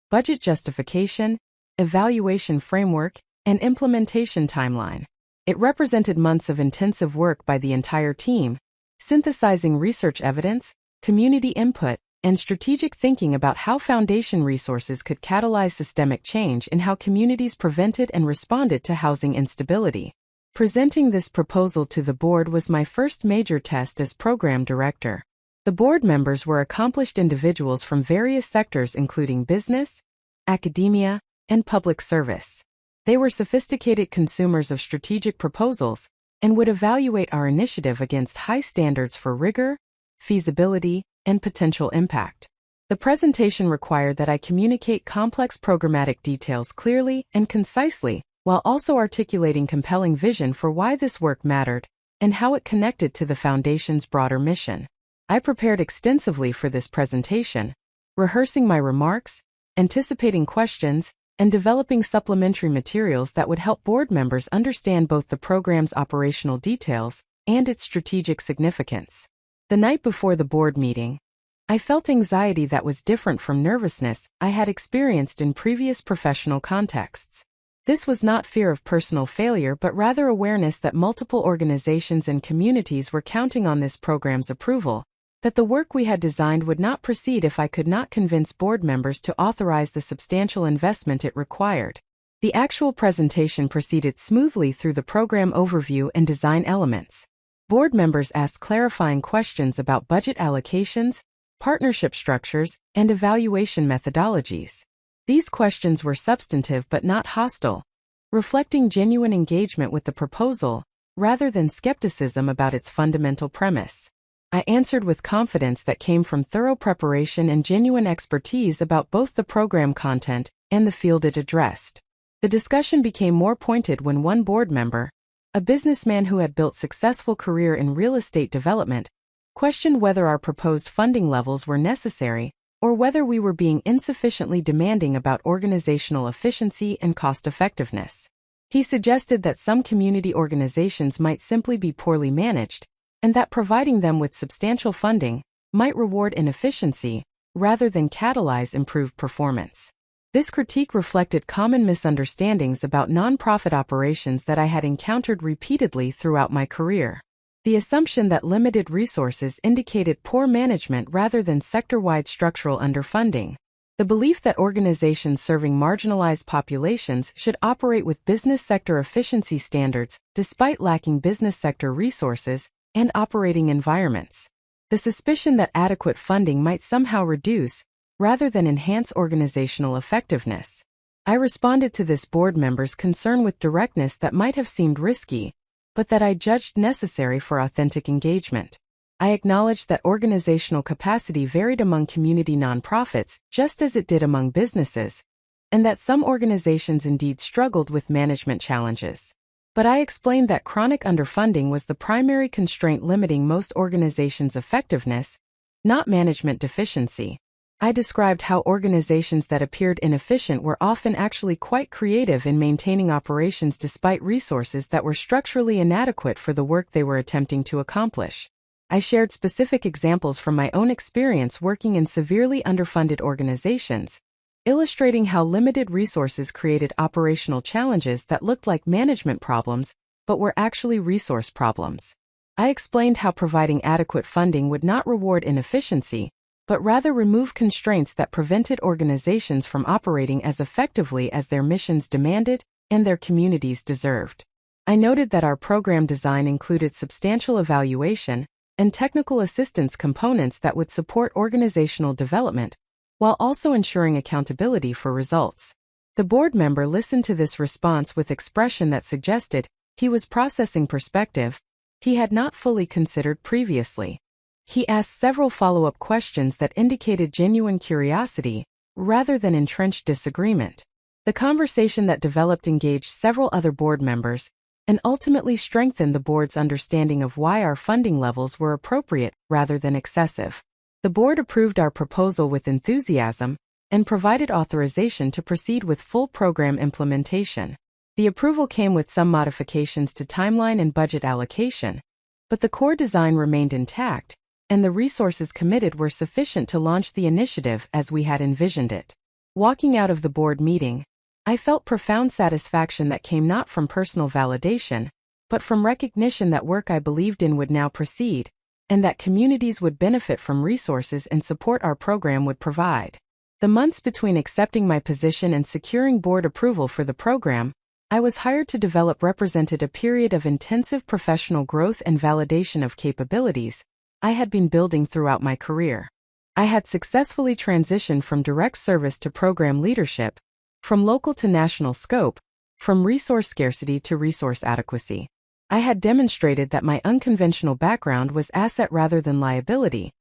Speaker 1: budget justification, evaluation framework, and implementation timeline. It represented months of intensive work by the entire team, synthesizing research evidence, community input, and strategic thinking about how foundation resources could catalyze systemic change in how communities prevented and responded to housing instability. Presenting this proposal to the board was my first major test as program director. The board members were accomplished individuals from various sectors including business, academia, and public service. They were sophisticated consumers of strategic proposals and would evaluate our initiative against high standards for rigor, feasibility, and potential impact. The presentation required that I communicate complex programmatic details clearly and concisely, while also articulating compelling vision for why this work mattered and how it connected to the Foundation's broader mission. I prepared extensively for this presentation, rehearsing my remarks, anticipating questions, and developing supplementary materials that would help board members understand both the program's operational details and its strategic significance. The night before the board meeting, I felt anxiety that was different from nervousness I had experienced in previous professional contexts. This was not fear of personal failure but rather awareness that multiple organizations and communities were counting on this program's approval, that the work we had designed would not proceed if I could not convince board members to authorize the substantial investment it required. The actual presentation proceeded smoothly through the program overview and design elements. Board members asked clarifying questions about budget allocations, partnership structures, and evaluation methodologies. These questions were substantive but not hostile, reflecting genuine engagement with the proposal rather than skepticism about its fundamental premise. I answered with confidence that came from thorough preparation and genuine expertise about both the program content and the field it addressed. The discussion became more pointed when one board member, a businessman who had built a successful career in real estate development, questioned whether our proposed funding levels were necessary or whether we were being insufficiently demanding about organizational efficiency and cost-effectiveness. He suggested that some community organizations might simply be poorly managed, and that providing them with substantial funding might reward inefficiency rather than catalyze improved performance. This critique reflected common misunderstandings about nonprofit operations that I had encountered repeatedly throughout my career. The assumption that limited resources indicated poor management rather than sector-wide structural underfunding. The belief that organizations serving marginalized populations should operate with business sector efficiency standards despite lacking business sector resources and operating environments. The suspicion that adequate funding might somehow reduce, rather than enhance organizational effectiveness. I responded to this board member's concern with directness that might have seemed risky, but that I judged necessary for authentic engagement. I acknowledged that organizational capacity varied among community nonprofits just as it did among businesses, and that some organizations indeed struggled with management challenges. But I explained that chronic underfunding was the primary constraint limiting most organizations' effectiveness, not management deficiency. I described how organizations that appeared inefficient were often actually quite creative in maintaining operations despite resources that were structurally inadequate for the work they were attempting to accomplish. I shared specific examples from my own experience working in severely underfunded organizations, illustrating how limited resources created operational challenges that looked like management problems, but were actually resource problems. I explained how providing adequate funding would not reward inefficiency, but rather remove constraints that prevented organizations from operating as effectively as their missions demanded and their communities deserved. I noted that our program design included substantial evaluation and technical assistance components that would support organizational development, while also ensuring accountability for results. The board member listened to this response with expression that suggested he was processing perspective he had not fully considered previously. He asked several follow-up questions that indicated genuine curiosity, rather than entrenched disagreement. The conversation that developed engaged several other board members, and ultimately strengthened the board's understanding of why our funding levels were appropriate rather than excessive. The board approved our proposal with enthusiasm, and provided authorization to proceed with full program implementation. The approval came with some modifications to timeline and budget allocation, but the core design remained intact, and the resources committed were sufficient to launch the initiative as we had envisioned it. Walking out of the board meeting, I felt profound satisfaction that came not from personal validation, but from recognition that work I believed in would now proceed, and that communities would benefit from resources and support our program would provide. The months between accepting my position and securing board approval for the program I was hired to develop represented a period of intensive professional growth and validation of capabilities I had been building throughout my career. I had successfully transitioned from direct service to program leadership, from local to national scope, from resource scarcity to resource adequacy. I had demonstrated that my unconventional background was asset rather than liability,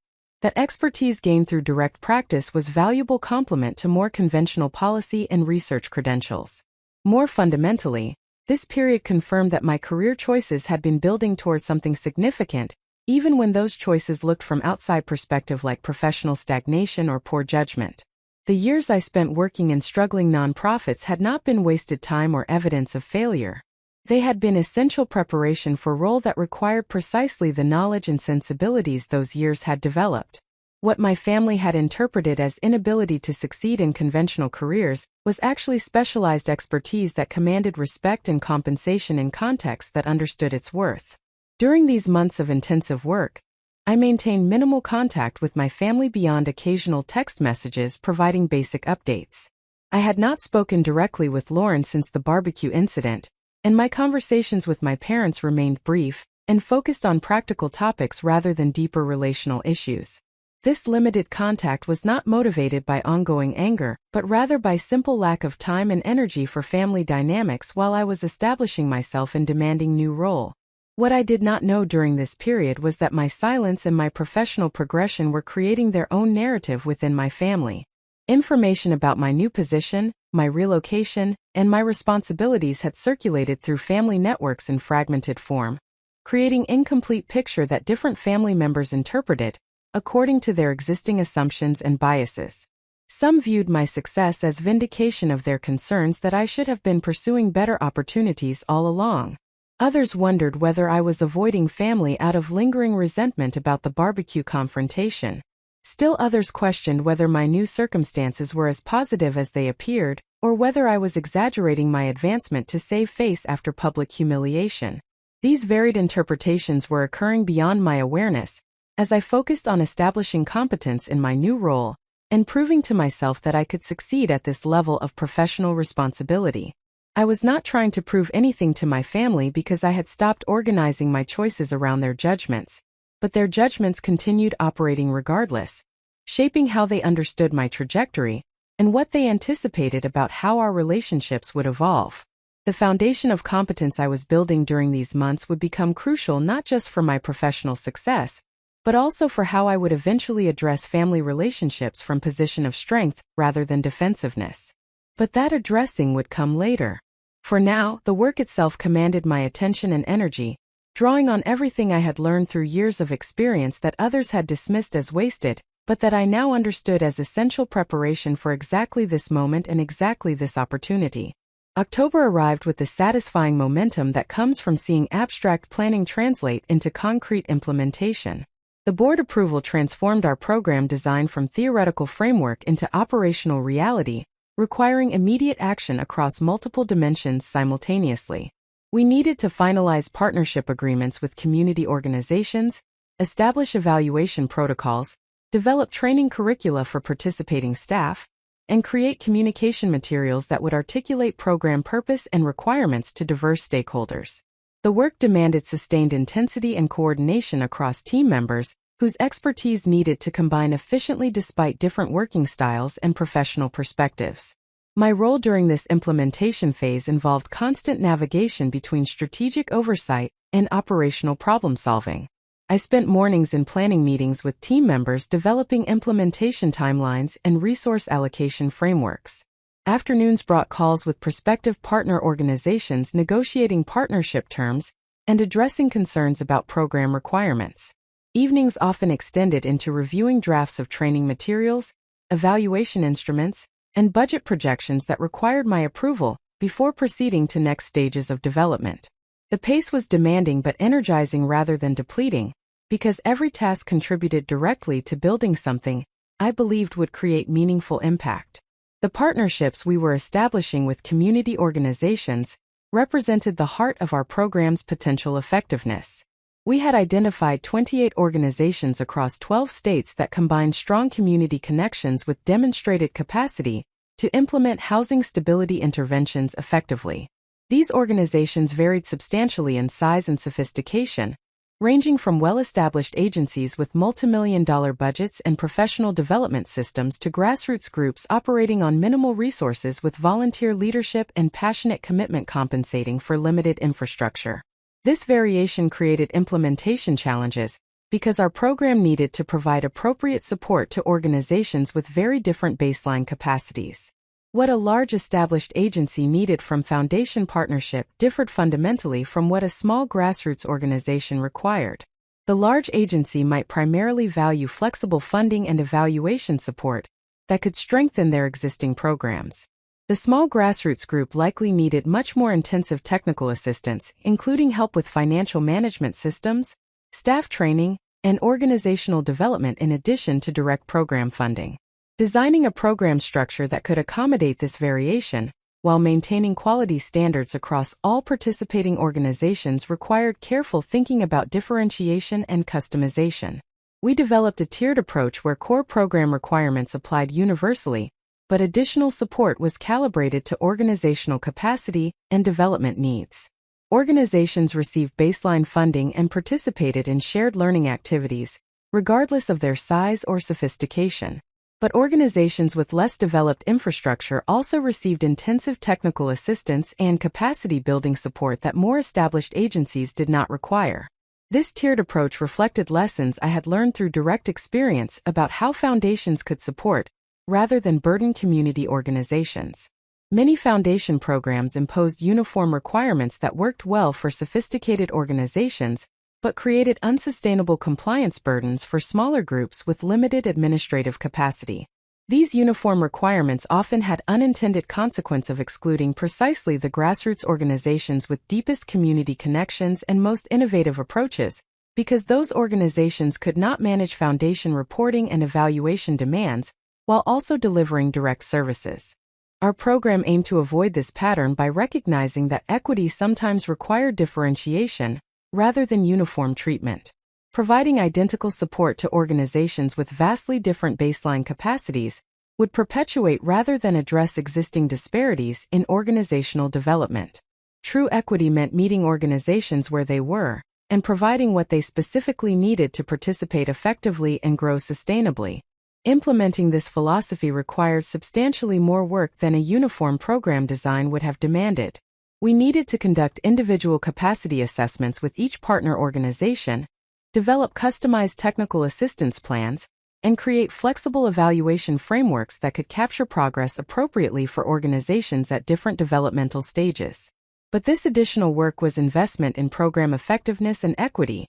Speaker 1: that expertise gained through direct practice was valuable complement to more conventional policy and research credentials. More fundamentally, this period confirmed that my career choices had been building towards something significant, even when those choices looked from outside perspective like professional stagnation or poor judgment. The years I spent working in struggling nonprofits had not been wasted time or evidence of failure. They had been essential preparation for a role that required precisely the knowledge and sensibilities those years had developed. What my family had interpreted as inability to succeed in conventional careers was actually specialized expertise that commanded respect and compensation in contexts that understood its worth. During these months of intensive work, I maintained minimal contact with my family beyond occasional text messages providing basic updates. I had not spoken directly with Lauren since the barbecue incident, and my conversations with my parents remained brief and focused on practical topics rather than deeper relational issues. This limited contact was not motivated by ongoing anger, but rather by simple lack of time and energy for family dynamics while I was establishing myself in demanding new role. What I did not know during this period was that my silence and my professional progression were creating their own narrative within my family. Information about my new position, my relocation, and my responsibilities had circulated through family networks in fragmented form, creating incomplete picture that different family members interpreted according to their existing assumptions and biases. Some viewed my success as vindication of their concerns that I should have been pursuing better opportunities all along. Others wondered whether I was avoiding family out of lingering resentment about the barbecue confrontation. Still others questioned whether my new circumstances were as positive as they appeared, or whether I was exaggerating my advancement to save face after public humiliation. These varied interpretations were occurring beyond my awareness, as I focused on establishing competence in my new role and proving to myself that I could succeed at this level of professional responsibility. I was not trying to prove anything to my family because I had stopped organizing my choices around their judgments, but their judgments continued operating regardless, shaping how they understood my trajectory and what they anticipated about how our relationships would evolve. The foundation of competence I was building during these months would become crucial not just for my professional success, but also for how I would eventually address family relationships from a position of strength rather than defensiveness. But that addressing would come later. For now, the work itself commanded my attention and energy, drawing on everything I had learned through years of experience that others had dismissed as wasted, but that I now understood as essential preparation for exactly this moment and exactly this opportunity. October arrived with the satisfying momentum that comes from seeing abstract planning translate into concrete implementation. The board approval transformed our program design from theoretical framework into operational reality, requiring immediate action across multiple dimensions simultaneously. We needed to finalize partnership agreements with community organizations, establish evaluation protocols, develop training curricula for participating staff, and create communication materials that would articulate program purpose and requirements to diverse stakeholders. The work demanded sustained intensity and coordination across team members, whose expertise needed to combine efficiently despite different working styles and professional perspectives. My role during this implementation phase involved constant navigation between strategic oversight and operational problem-solving. I spent mornings in planning meetings with team members developing implementation timelines and resource allocation frameworks. Afternoons brought calls with prospective partner organizations negotiating partnership terms and addressing concerns about program requirements. Evenings often extended into reviewing drafts of training materials, evaluation instruments, and budget projections that required my approval before proceeding to next stages of development. The pace was demanding but energizing rather than depleting, because every task contributed directly to building something I believed would create meaningful impact. The partnerships we were establishing with community organizations represented the heart of our program's potential effectiveness. We had identified 28 organizations across 12 states that combined strong community connections with demonstrated capacity to implement housing stability interventions effectively. These organizations varied substantially in size and sophistication, ranging from well-established agencies with multimillion-dollar budgets and professional development systems to grassroots groups operating on minimal resources with volunteer leadership and passionate commitment compensating for limited infrastructure. This variation created implementation challenges because our program needed to provide appropriate support to organizations with very different baseline capacities. What a large established agency needed from foundation partnership differed fundamentally from what a small grassroots organization required. The large agency might primarily value flexible funding and evaluation support that could strengthen their existing programs. The small grassroots group likely needed much more intensive technical assistance, including help with financial management systems, staff training, and organizational development in addition to direct program funding. Designing a program structure that could accommodate this variation, while maintaining quality standards across all participating organizations required careful thinking about differentiation and customization. We developed a tiered approach where core program requirements applied universally, but additional support was calibrated to organizational capacity and development needs. Organizations received baseline funding and participated in shared learning activities, regardless of their size or sophistication. But organizations with less developed infrastructure also received intensive technical assistance and capacity-building support that more established agencies did not require. This tiered approach reflected lessons I had learned through direct experience about how foundations could support, rather than burden community organizations. Many foundation programs imposed uniform requirements that worked well for sophisticated organizations, but created unsustainable compliance burdens for smaller groups with limited administrative capacity. These uniform requirements often had unintended consequence of excluding precisely the grassroots organizations with deepest community connections and most innovative approaches, because those organizations could not manage foundation reporting and evaluation demands, while also delivering direct services. Our program aimed to avoid this pattern by recognizing that equity sometimes required differentiation, rather than uniform treatment. Providing identical support to organizations with vastly different baseline capacities would perpetuate rather than address existing disparities in organizational development. True equity meant meeting organizations where they were, and providing what they specifically needed to participate effectively and grow sustainably. Implementing this philosophy required substantially more work than a uniform program design would have demanded. We needed to conduct individual capacity assessments with each partner organization, develop customized technical assistance plans, and create flexible evaluation frameworks that could capture progress appropriately for organizations at different developmental stages. But this additional work was investment in program effectiveness and equity,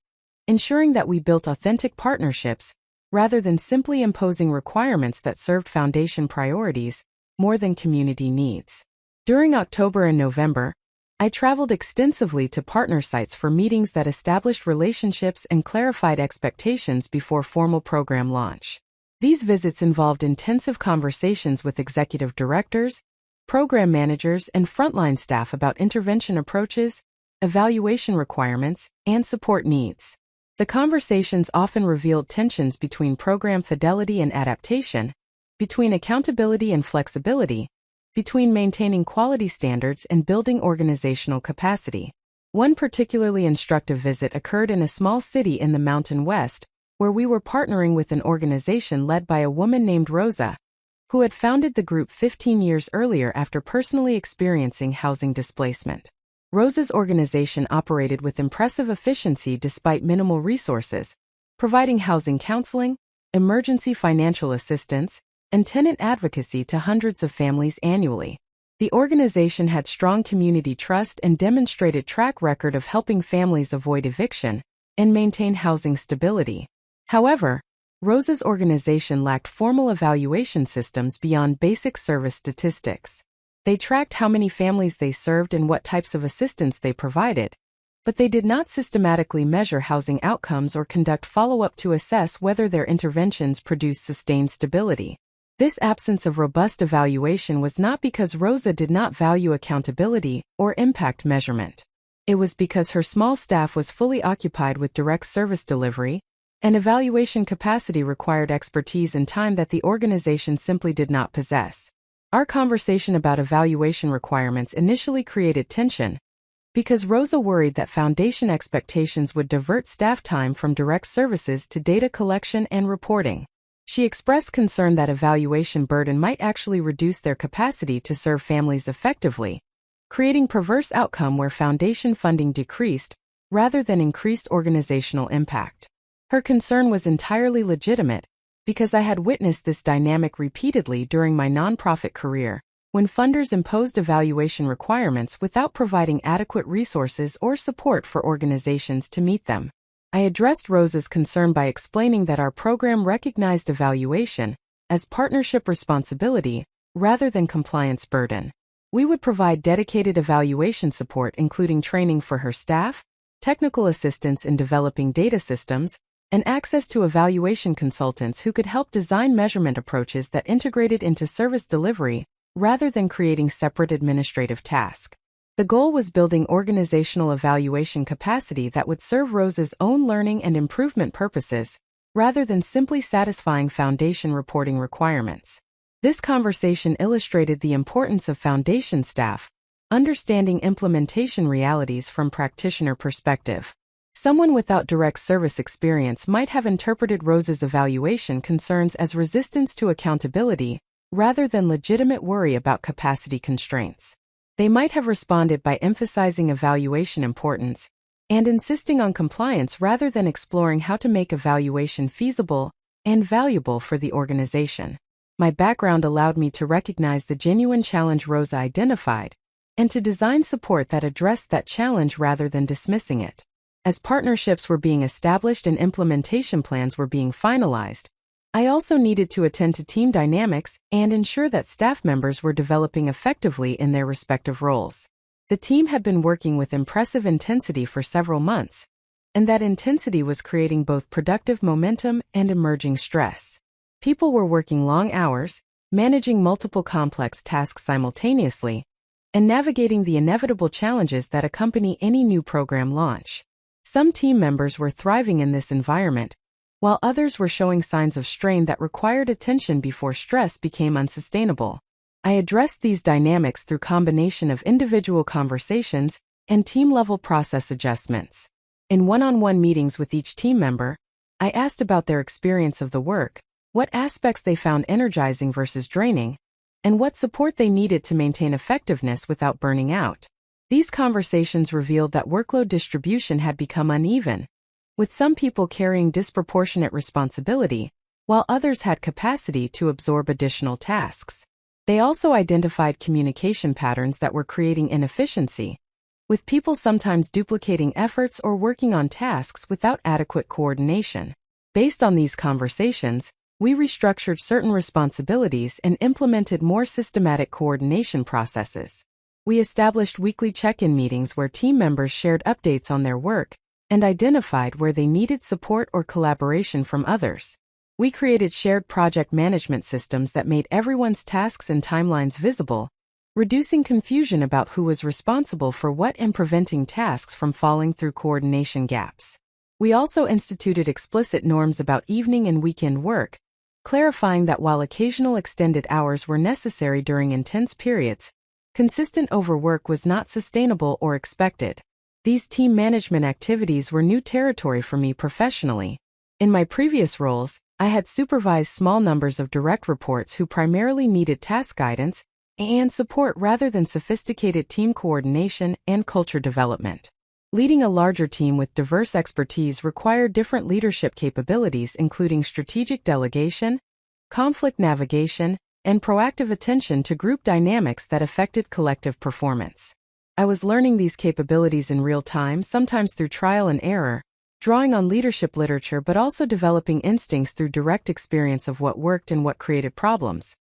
Speaker 1: ensuring that we built authentic partnerships, rather than simply imposing requirements that served foundation priorities more than community needs. During October and November, I traveled extensively to partner sites for meetings that established relationships and clarified expectations before formal program launch. These visits involved intensive conversations with executive directors, program managers, and frontline staff about intervention approaches, evaluation requirements, and support needs. The conversations often revealed tensions between program fidelity and adaptation, between accountability and flexibility, between maintaining quality standards and building organizational capacity. One particularly instructive visit occurred in a small city in the Mountain West, where we were partnering with an organization led by a woman named Rosa, who had founded the group 15 years earlier after personally experiencing housing displacement. Rosa's organization operated with impressive efficiency despite minimal resources, providing housing counseling, emergency financial assistance, and tenant advocacy to hundreds of families annually. The organization had strong community trust and demonstrated track record of helping families avoid eviction and maintain housing stability. However, Rosa's organization lacked formal evaluation systems beyond basic service statistics. They tracked how many families they served and what types of assistance they provided, but they did not systematically measure housing outcomes or conduct follow-up to assess whether their interventions produced sustained stability. This absence of robust evaluation was not because Rosa did not value accountability or impact measurement. It was because her small staff was fully occupied with direct service delivery, and evaluation capacity required expertise and time that the organization simply did not possess. Our conversation about evaluation requirements initially created tension, because Rosa worried that foundation expectations would divert staff time from direct services to data collection and reporting. She expressed concern that evaluation burden might actually reduce their capacity to serve families effectively, creating perverse outcome where foundation funding decreased rather than increased organizational impact. Her concern was entirely legitimate, because I had witnessed this dynamic repeatedly during my nonprofit career, when funders imposed evaluation requirements without providing adequate resources or support for organizations to meet them. I addressed Rosa's concern by explaining that our program recognized evaluation as partnership responsibility rather than compliance burden. We would provide dedicated evaluation support, including training for her staff, technical assistance in developing data systems, and access to evaluation consultants who could help design measurement approaches that integrated into service delivery rather than creating separate administrative tasks. The goal was building organizational evaluation capacity that would serve Rosa's own learning and improvement purposes, rather than simply satisfying foundation reporting requirements. This conversation illustrated the importance of foundation staff understanding implementation realities from practitioner perspective. Someone without direct service experience might have interpreted Rose's evaluation concerns as resistance to accountability, rather than legitimate worry about capacity constraints. They might have responded by emphasizing evaluation importance and insisting on compliance rather than exploring how to make evaluation feasible and valuable for the organization. My background allowed me to recognize the genuine challenge Rosa identified and to design support that addressed that challenge rather than dismissing it. As partnerships were being established and implementation plans were being finalized, I also needed to attend to team dynamics and ensure that staff members were developing effectively in their respective roles. The team had been working with impressive intensity for several months, and that intensity was creating both productive momentum and emerging stress. People were working long hours, managing multiple complex tasks simultaneously, and navigating the inevitable challenges that accompany any new program launch. Some team members were thriving in this environment, while others were showing signs of strain that required attention before stress became unsustainable. I addressed these dynamics through combination of individual conversations and team-level process adjustments. In one-on-one meetings with each team member, I asked about their experience of the work, what aspects they found energizing versus draining, and what support they needed to maintain effectiveness without burning out. These conversations revealed that workload distribution had become uneven, with some people carrying disproportionate responsibility, while others had capacity to absorb additional tasks. They also identified communication patterns that were creating inefficiency, with people sometimes duplicating efforts or working on tasks without adequate coordination. Based on these conversations, we restructured certain responsibilities and implemented more systematic coordination processes. We established weekly check-in meetings where team members shared updates on their work and identified where they needed support or collaboration from others. We created shared project management systems that made everyone's tasks and timelines visible, reducing confusion about who was responsible for what and preventing tasks from falling through coordination gaps. We also instituted explicit norms about evening and weekend work, clarifying that while occasional extended hours were necessary during intense periods, consistent overwork was not sustainable or expected. These team management activities were new territory for me professionally. In my previous roles, I had supervised small numbers of direct reports who primarily needed task guidance and support rather than sophisticated team coordination and culture development. Leading a larger team with diverse expertise required different leadership capabilities, including strategic delegation, conflict navigation, and proactive attention to group dynamics that affected collective performance. I was learning these capabilities in real time, sometimes through trial and error, drawing on leadership literature but also developing instincts through direct experience of what worked and what created problems.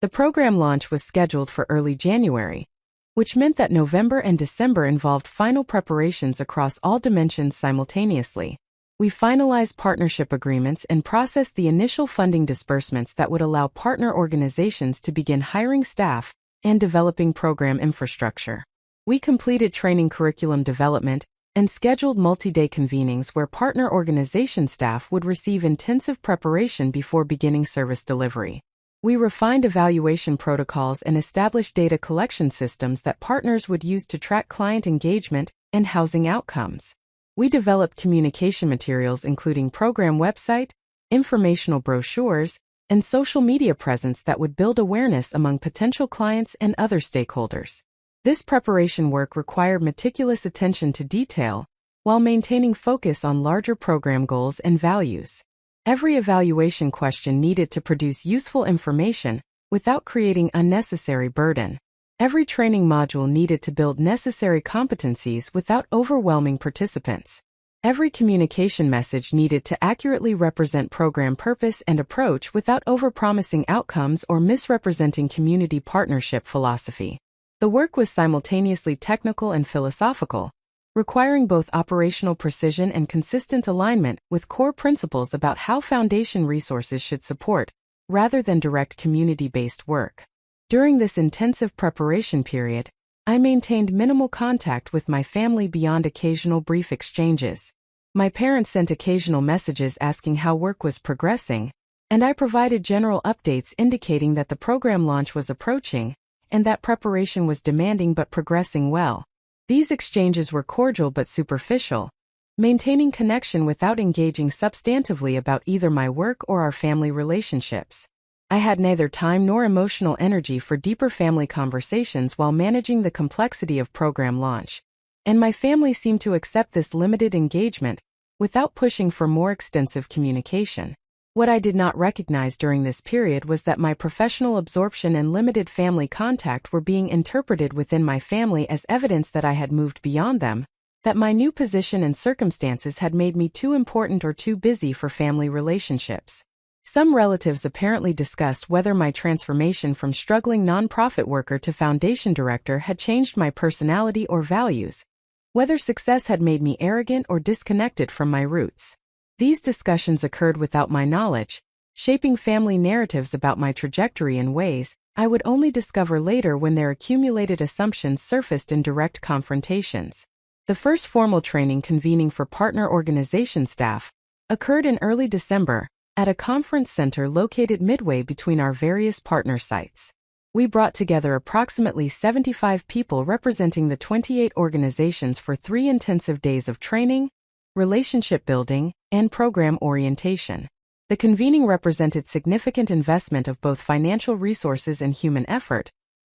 Speaker 1: The program launch was scheduled for early January, which meant that November and December involved final preparations across all dimensions simultaneously. We finalized partnership agreements and processed the initial funding disbursements that would allow partner organizations to begin hiring staff and developing program infrastructure. We completed training curriculum development and scheduled multi-day convenings where partner organization staff would receive intensive preparation before beginning service delivery. We refined evaluation protocols and established data collection systems that partners would use to track client engagement and housing outcomes. We developed communication materials including program website, informational brochures, and social media presence that would build awareness among potential clients and other stakeholders. This preparation work required meticulous attention to detail, while maintaining focus on larger program goals and values. Every evaluation question needed to produce useful information without creating unnecessary burden. Every training module needed to build necessary competencies without overwhelming participants. Every communication message needed to accurately represent program purpose and approach without overpromising outcomes or misrepresenting community partnership philosophy. The work was simultaneously technical and philosophical, requiring both operational precision and consistent alignment with core principles about how foundation resources should support, rather than direct community-based work. During this intensive preparation period, I maintained minimal contact with my family beyond occasional brief exchanges. My parents sent occasional messages asking how work was progressing, and I provided general updates indicating that the program launch was approaching and that preparation was demanding but progressing well. These exchanges were cordial but superficial, maintaining connection without engaging substantively about either my work or our family relationships. I had neither time nor emotional energy for deeper family conversations while managing the complexity of program launch, and my family seemed to accept this limited engagement without pushing for more extensive communication. What I did not recognize during this period was that my professional absorption and limited family contact were being interpreted within my family as evidence that I had moved beyond them, that my new position and circumstances had made me too important or too busy for family relationships. Some relatives apparently discussed whether my transformation from struggling nonprofit worker to foundation director had changed my personality or values, whether success had made me arrogant or disconnected from my roots. These discussions occurred without my knowledge, shaping family narratives about my trajectory in ways I would only discover later when their accumulated assumptions surfaced in direct confrontations. The first formal training convening for partner organization staff occurred in early December at a conference center located midway between our various partner sites. We brought together approximately 75 people representing the 28 organizations for 3 intensive days of training, relationship building, and program orientation. The convening represented significant investment of both financial resources and human effort,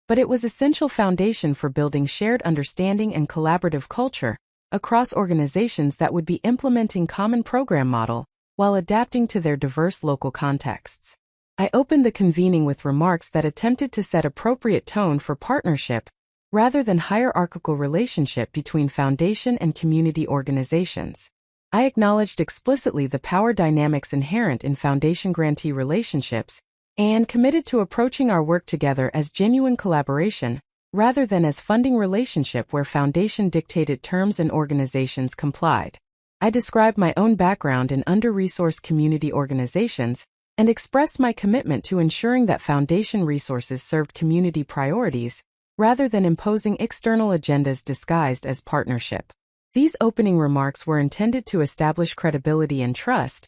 Speaker 1: but it was essential foundation for building shared understanding and collaborative culture across organizations that would be implementing common program model while adapting to their diverse local contexts. I opened the convening with remarks that attempted to set appropriate tone for partnership rather than hierarchical relationship between foundation and community organizations. I acknowledged explicitly the power dynamics inherent in foundation grantee relationships and committed to approaching our work together as genuine collaboration, rather than as funding relationship where foundation dictated terms and organizations complied. I described my own background in under-resourced community organizations and expressed my commitment to ensuring that foundation resources served community priorities, rather than imposing external agendas disguised as partnership. These opening remarks were intended to establish credibility and trust,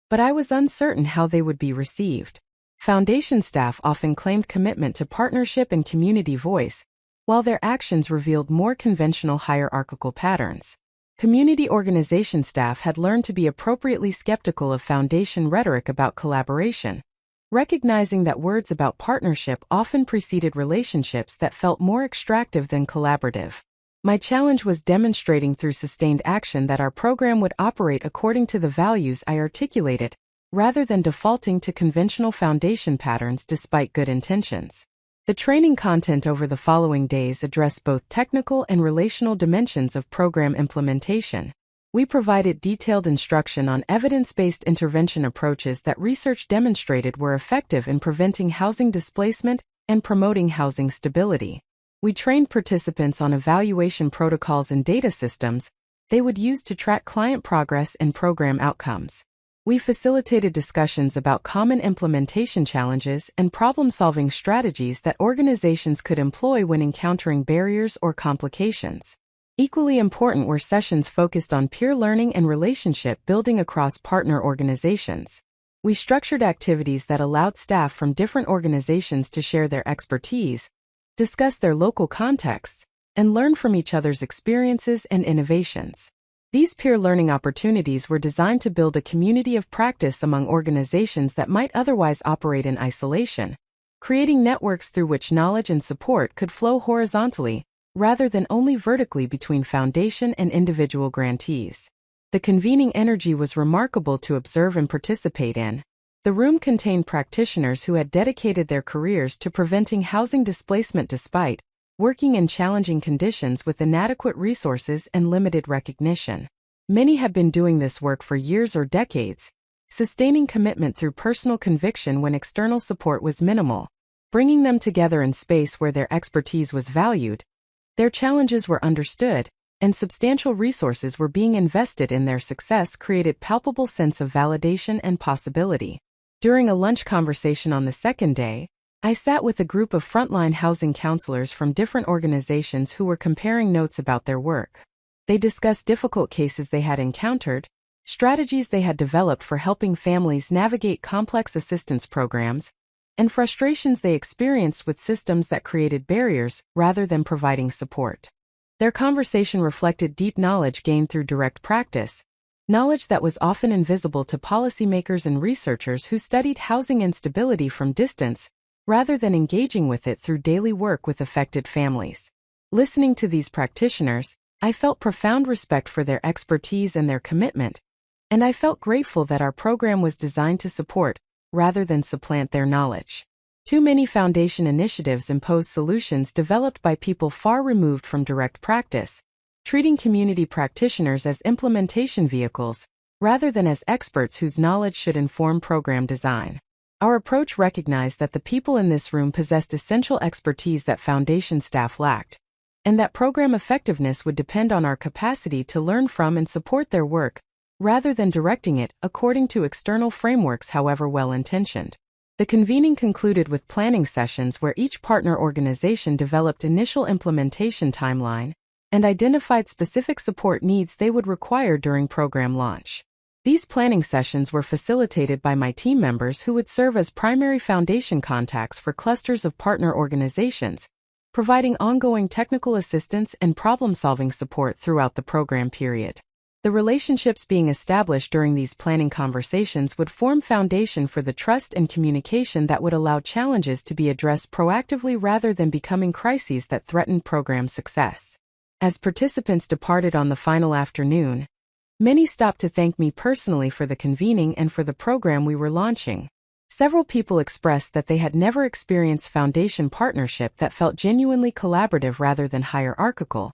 Speaker 1: but I was uncertain how they would be received. Foundation staff often claimed commitment to partnership and community voice, while their actions revealed more conventional hierarchical patterns. Community organization staff had learned to be appropriately skeptical of foundation rhetoric about collaboration, recognizing that words about partnership often preceded relationships that felt more extractive than collaborative. My challenge was demonstrating through sustained action that our program would operate according to the values I articulated, rather than defaulting to conventional foundation patterns despite good intentions. The training content over the following days addressed both technical and relational dimensions of program implementation. We provided detailed instruction on evidence-based intervention approaches that research demonstrated were effective in preventing housing displacement and promoting housing stability. We trained participants on evaluation protocols and data systems they would use to track client progress and program outcomes. We facilitated discussions about common implementation challenges and problem-solving strategies that organizations could employ when encountering barriers or complications. Equally important were sessions focused on peer learning and relationship building across partner organizations. We structured activities that allowed staff from different organizations to share their expertise, discuss their local contexts, and learn from each other's experiences and innovations. These peer learning opportunities were designed to build a community of practice among organizations that might otherwise operate in isolation, creating networks through which knowledge and support could flow horizontally, rather than only vertically between foundation and individual grantees. The convening energy was remarkable to observe and participate in. The room contained practitioners who had dedicated their careers to preventing housing displacement despite working in challenging conditions with inadequate resources and limited recognition. Many had been doing this work for years or decades, sustaining commitment through personal conviction when external support was minimal, bringing them together in space where their expertise was valued, their challenges were understood, and substantial resources were being invested in their success created palpable sense of validation and possibility. During a lunch conversation on the second day, I sat with a group of frontline housing counselors from different organizations who were comparing notes about their work. They discussed difficult cases they had encountered, strategies they had developed for helping families navigate complex assistance programs, and frustrations they experienced with systems that created barriers rather than providing support. Their conversation reflected deep knowledge gained through direct practice, knowledge that was often invisible to policymakers and researchers who studied housing instability from distance, rather than engaging with it through daily work with affected families. Listening to these practitioners, I felt profound respect for their expertise and their commitment, and I felt grateful that our program was designed to support, rather than supplant their knowledge. Too many foundation initiatives impose solutions developed by people far removed from direct practice, treating community practitioners as implementation vehicles, rather than as experts whose knowledge should inform program design. Our approach recognized that the people in this room possessed essential expertise that foundation staff lacked, and that program effectiveness would depend on our capacity to learn from and support their work, rather than directing it according to external frameworks, however well-intentioned. The convening concluded with planning sessions where each partner organization developed initial implementation timeline and identified specific support needs they would require during program launch. These planning sessions were facilitated by my team members who would serve as primary foundation contacts for clusters of partner organizations, providing ongoing technical assistance and problem-solving support throughout the program period. The relationships being established during these planning conversations would form foundation for the trust and communication that would allow challenges to be addressed proactively rather than becoming crises that threatened program success. As participants departed on the final afternoon, many stopped to thank me personally for the convening and for the program we were launching. Several people expressed that they had never experienced foundation partnership that felt genuinely collaborative rather than hierarchical,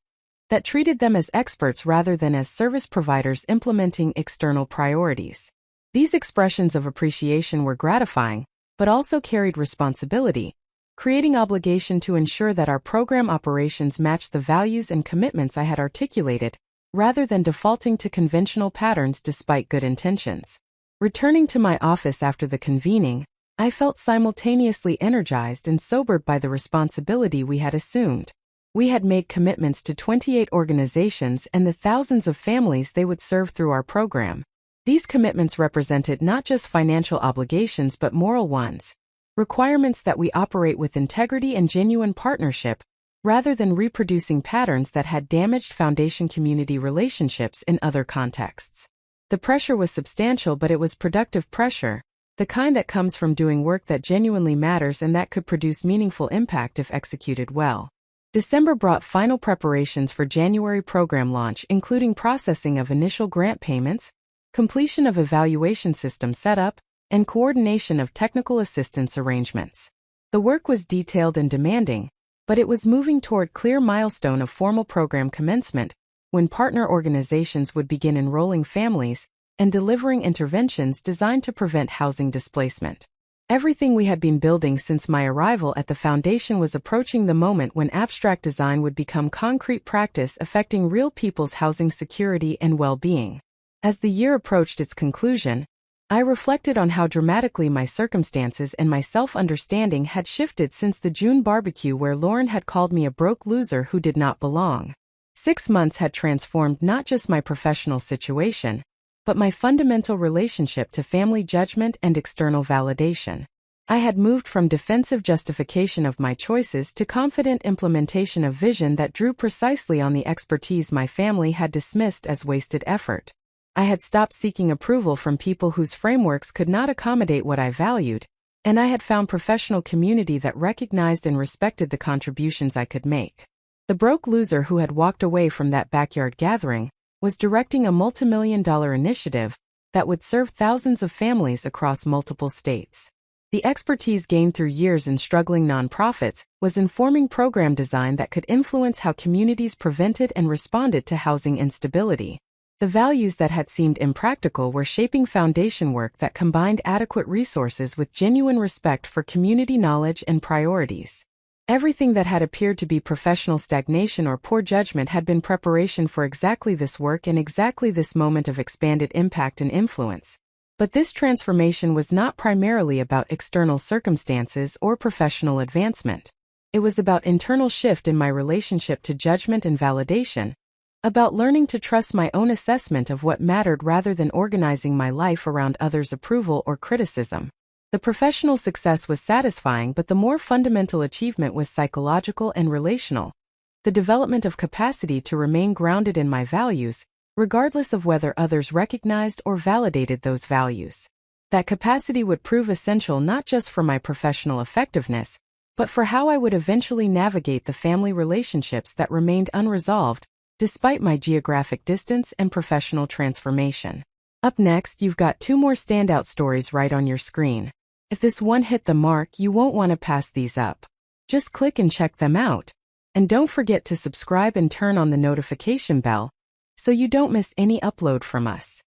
Speaker 1: that treated them as experts rather than as service providers implementing external priorities. These expressions of appreciation were gratifying, but also carried responsibility, creating obligation to ensure that our program operations matched the values and commitments I had articulated, rather than defaulting to conventional patterns despite good intentions. Returning to my office after the convening, I felt simultaneously energized and sobered by the responsibility we had assumed. We had made commitments to 28 organizations and the thousands of families they would serve through our program. These commitments represented not just financial obligations but moral ones, requirements that we operate with integrity and genuine partnership, rather than reproducing patterns that had damaged foundation community relationships in other contexts. The pressure was substantial, but it was productive pressure, the kind that comes from doing work that genuinely matters and that could produce meaningful impact if executed well. December brought final preparations for January program launch, including processing of initial grant payments, completion of evaluation system setup, and coordination of technical assistance arrangements. The work was detailed and demanding, but it was moving toward clear milestone of formal program commencement, when partner organizations would begin enrolling families and delivering interventions designed to prevent housing displacement. Everything we had been building since my arrival at the foundation was approaching the moment when abstract design would become concrete practice affecting real people's housing security and well-being. As the year approached its conclusion, I reflected on how dramatically my circumstances and my self-understanding had shifted since the June barbecue where Lauren had called me a broke loser who did not belong. 6 months had transformed not just my professional situation, but my fundamental relationship to family judgment and external validation. I had moved from defensive justification of my choices to confident implementation of vision that drew precisely on the expertise my family had dismissed as wasted effort. I had stopped seeking approval from people whose frameworks could not accommodate what I valued, and I had found professional community that recognized and respected the contributions I could make. The broke loser who had walked away from that backyard gathering was directing a multimillion-dollar initiative that would serve thousands of families across multiple states. The expertise gained through years in struggling nonprofits was informing program design that could influence how communities prevented and responded to housing instability. The values that had seemed impractical were shaping foundation work that combined adequate resources with genuine respect for community knowledge and priorities. Everything that had appeared to be professional stagnation or poor judgment had been preparation for exactly this work and exactly this moment of expanded impact and influence. But this transformation was not primarily about external circumstances or professional advancement. It was about internal shift in my relationship to judgment and validation, about learning to trust my own assessment of what mattered rather than organizing my life around others' approval or criticism. The professional success was satisfying, but the more fundamental achievement was psychological and relational. the development of capacity to remain grounded in my values, regardless of whether others recognized or validated those values. That capacity would prove essential not just for my professional effectiveness, but for how I would eventually navigate the family relationships that remained unresolved, despite my geographic distance and professional transformation. Up next, you've got 2 more standout stories right on your screen. If this one hit the mark, you won't want to pass these up. Just click and check them out. And don't forget to subscribe and turn on the notification bell so you don't miss any upload from us.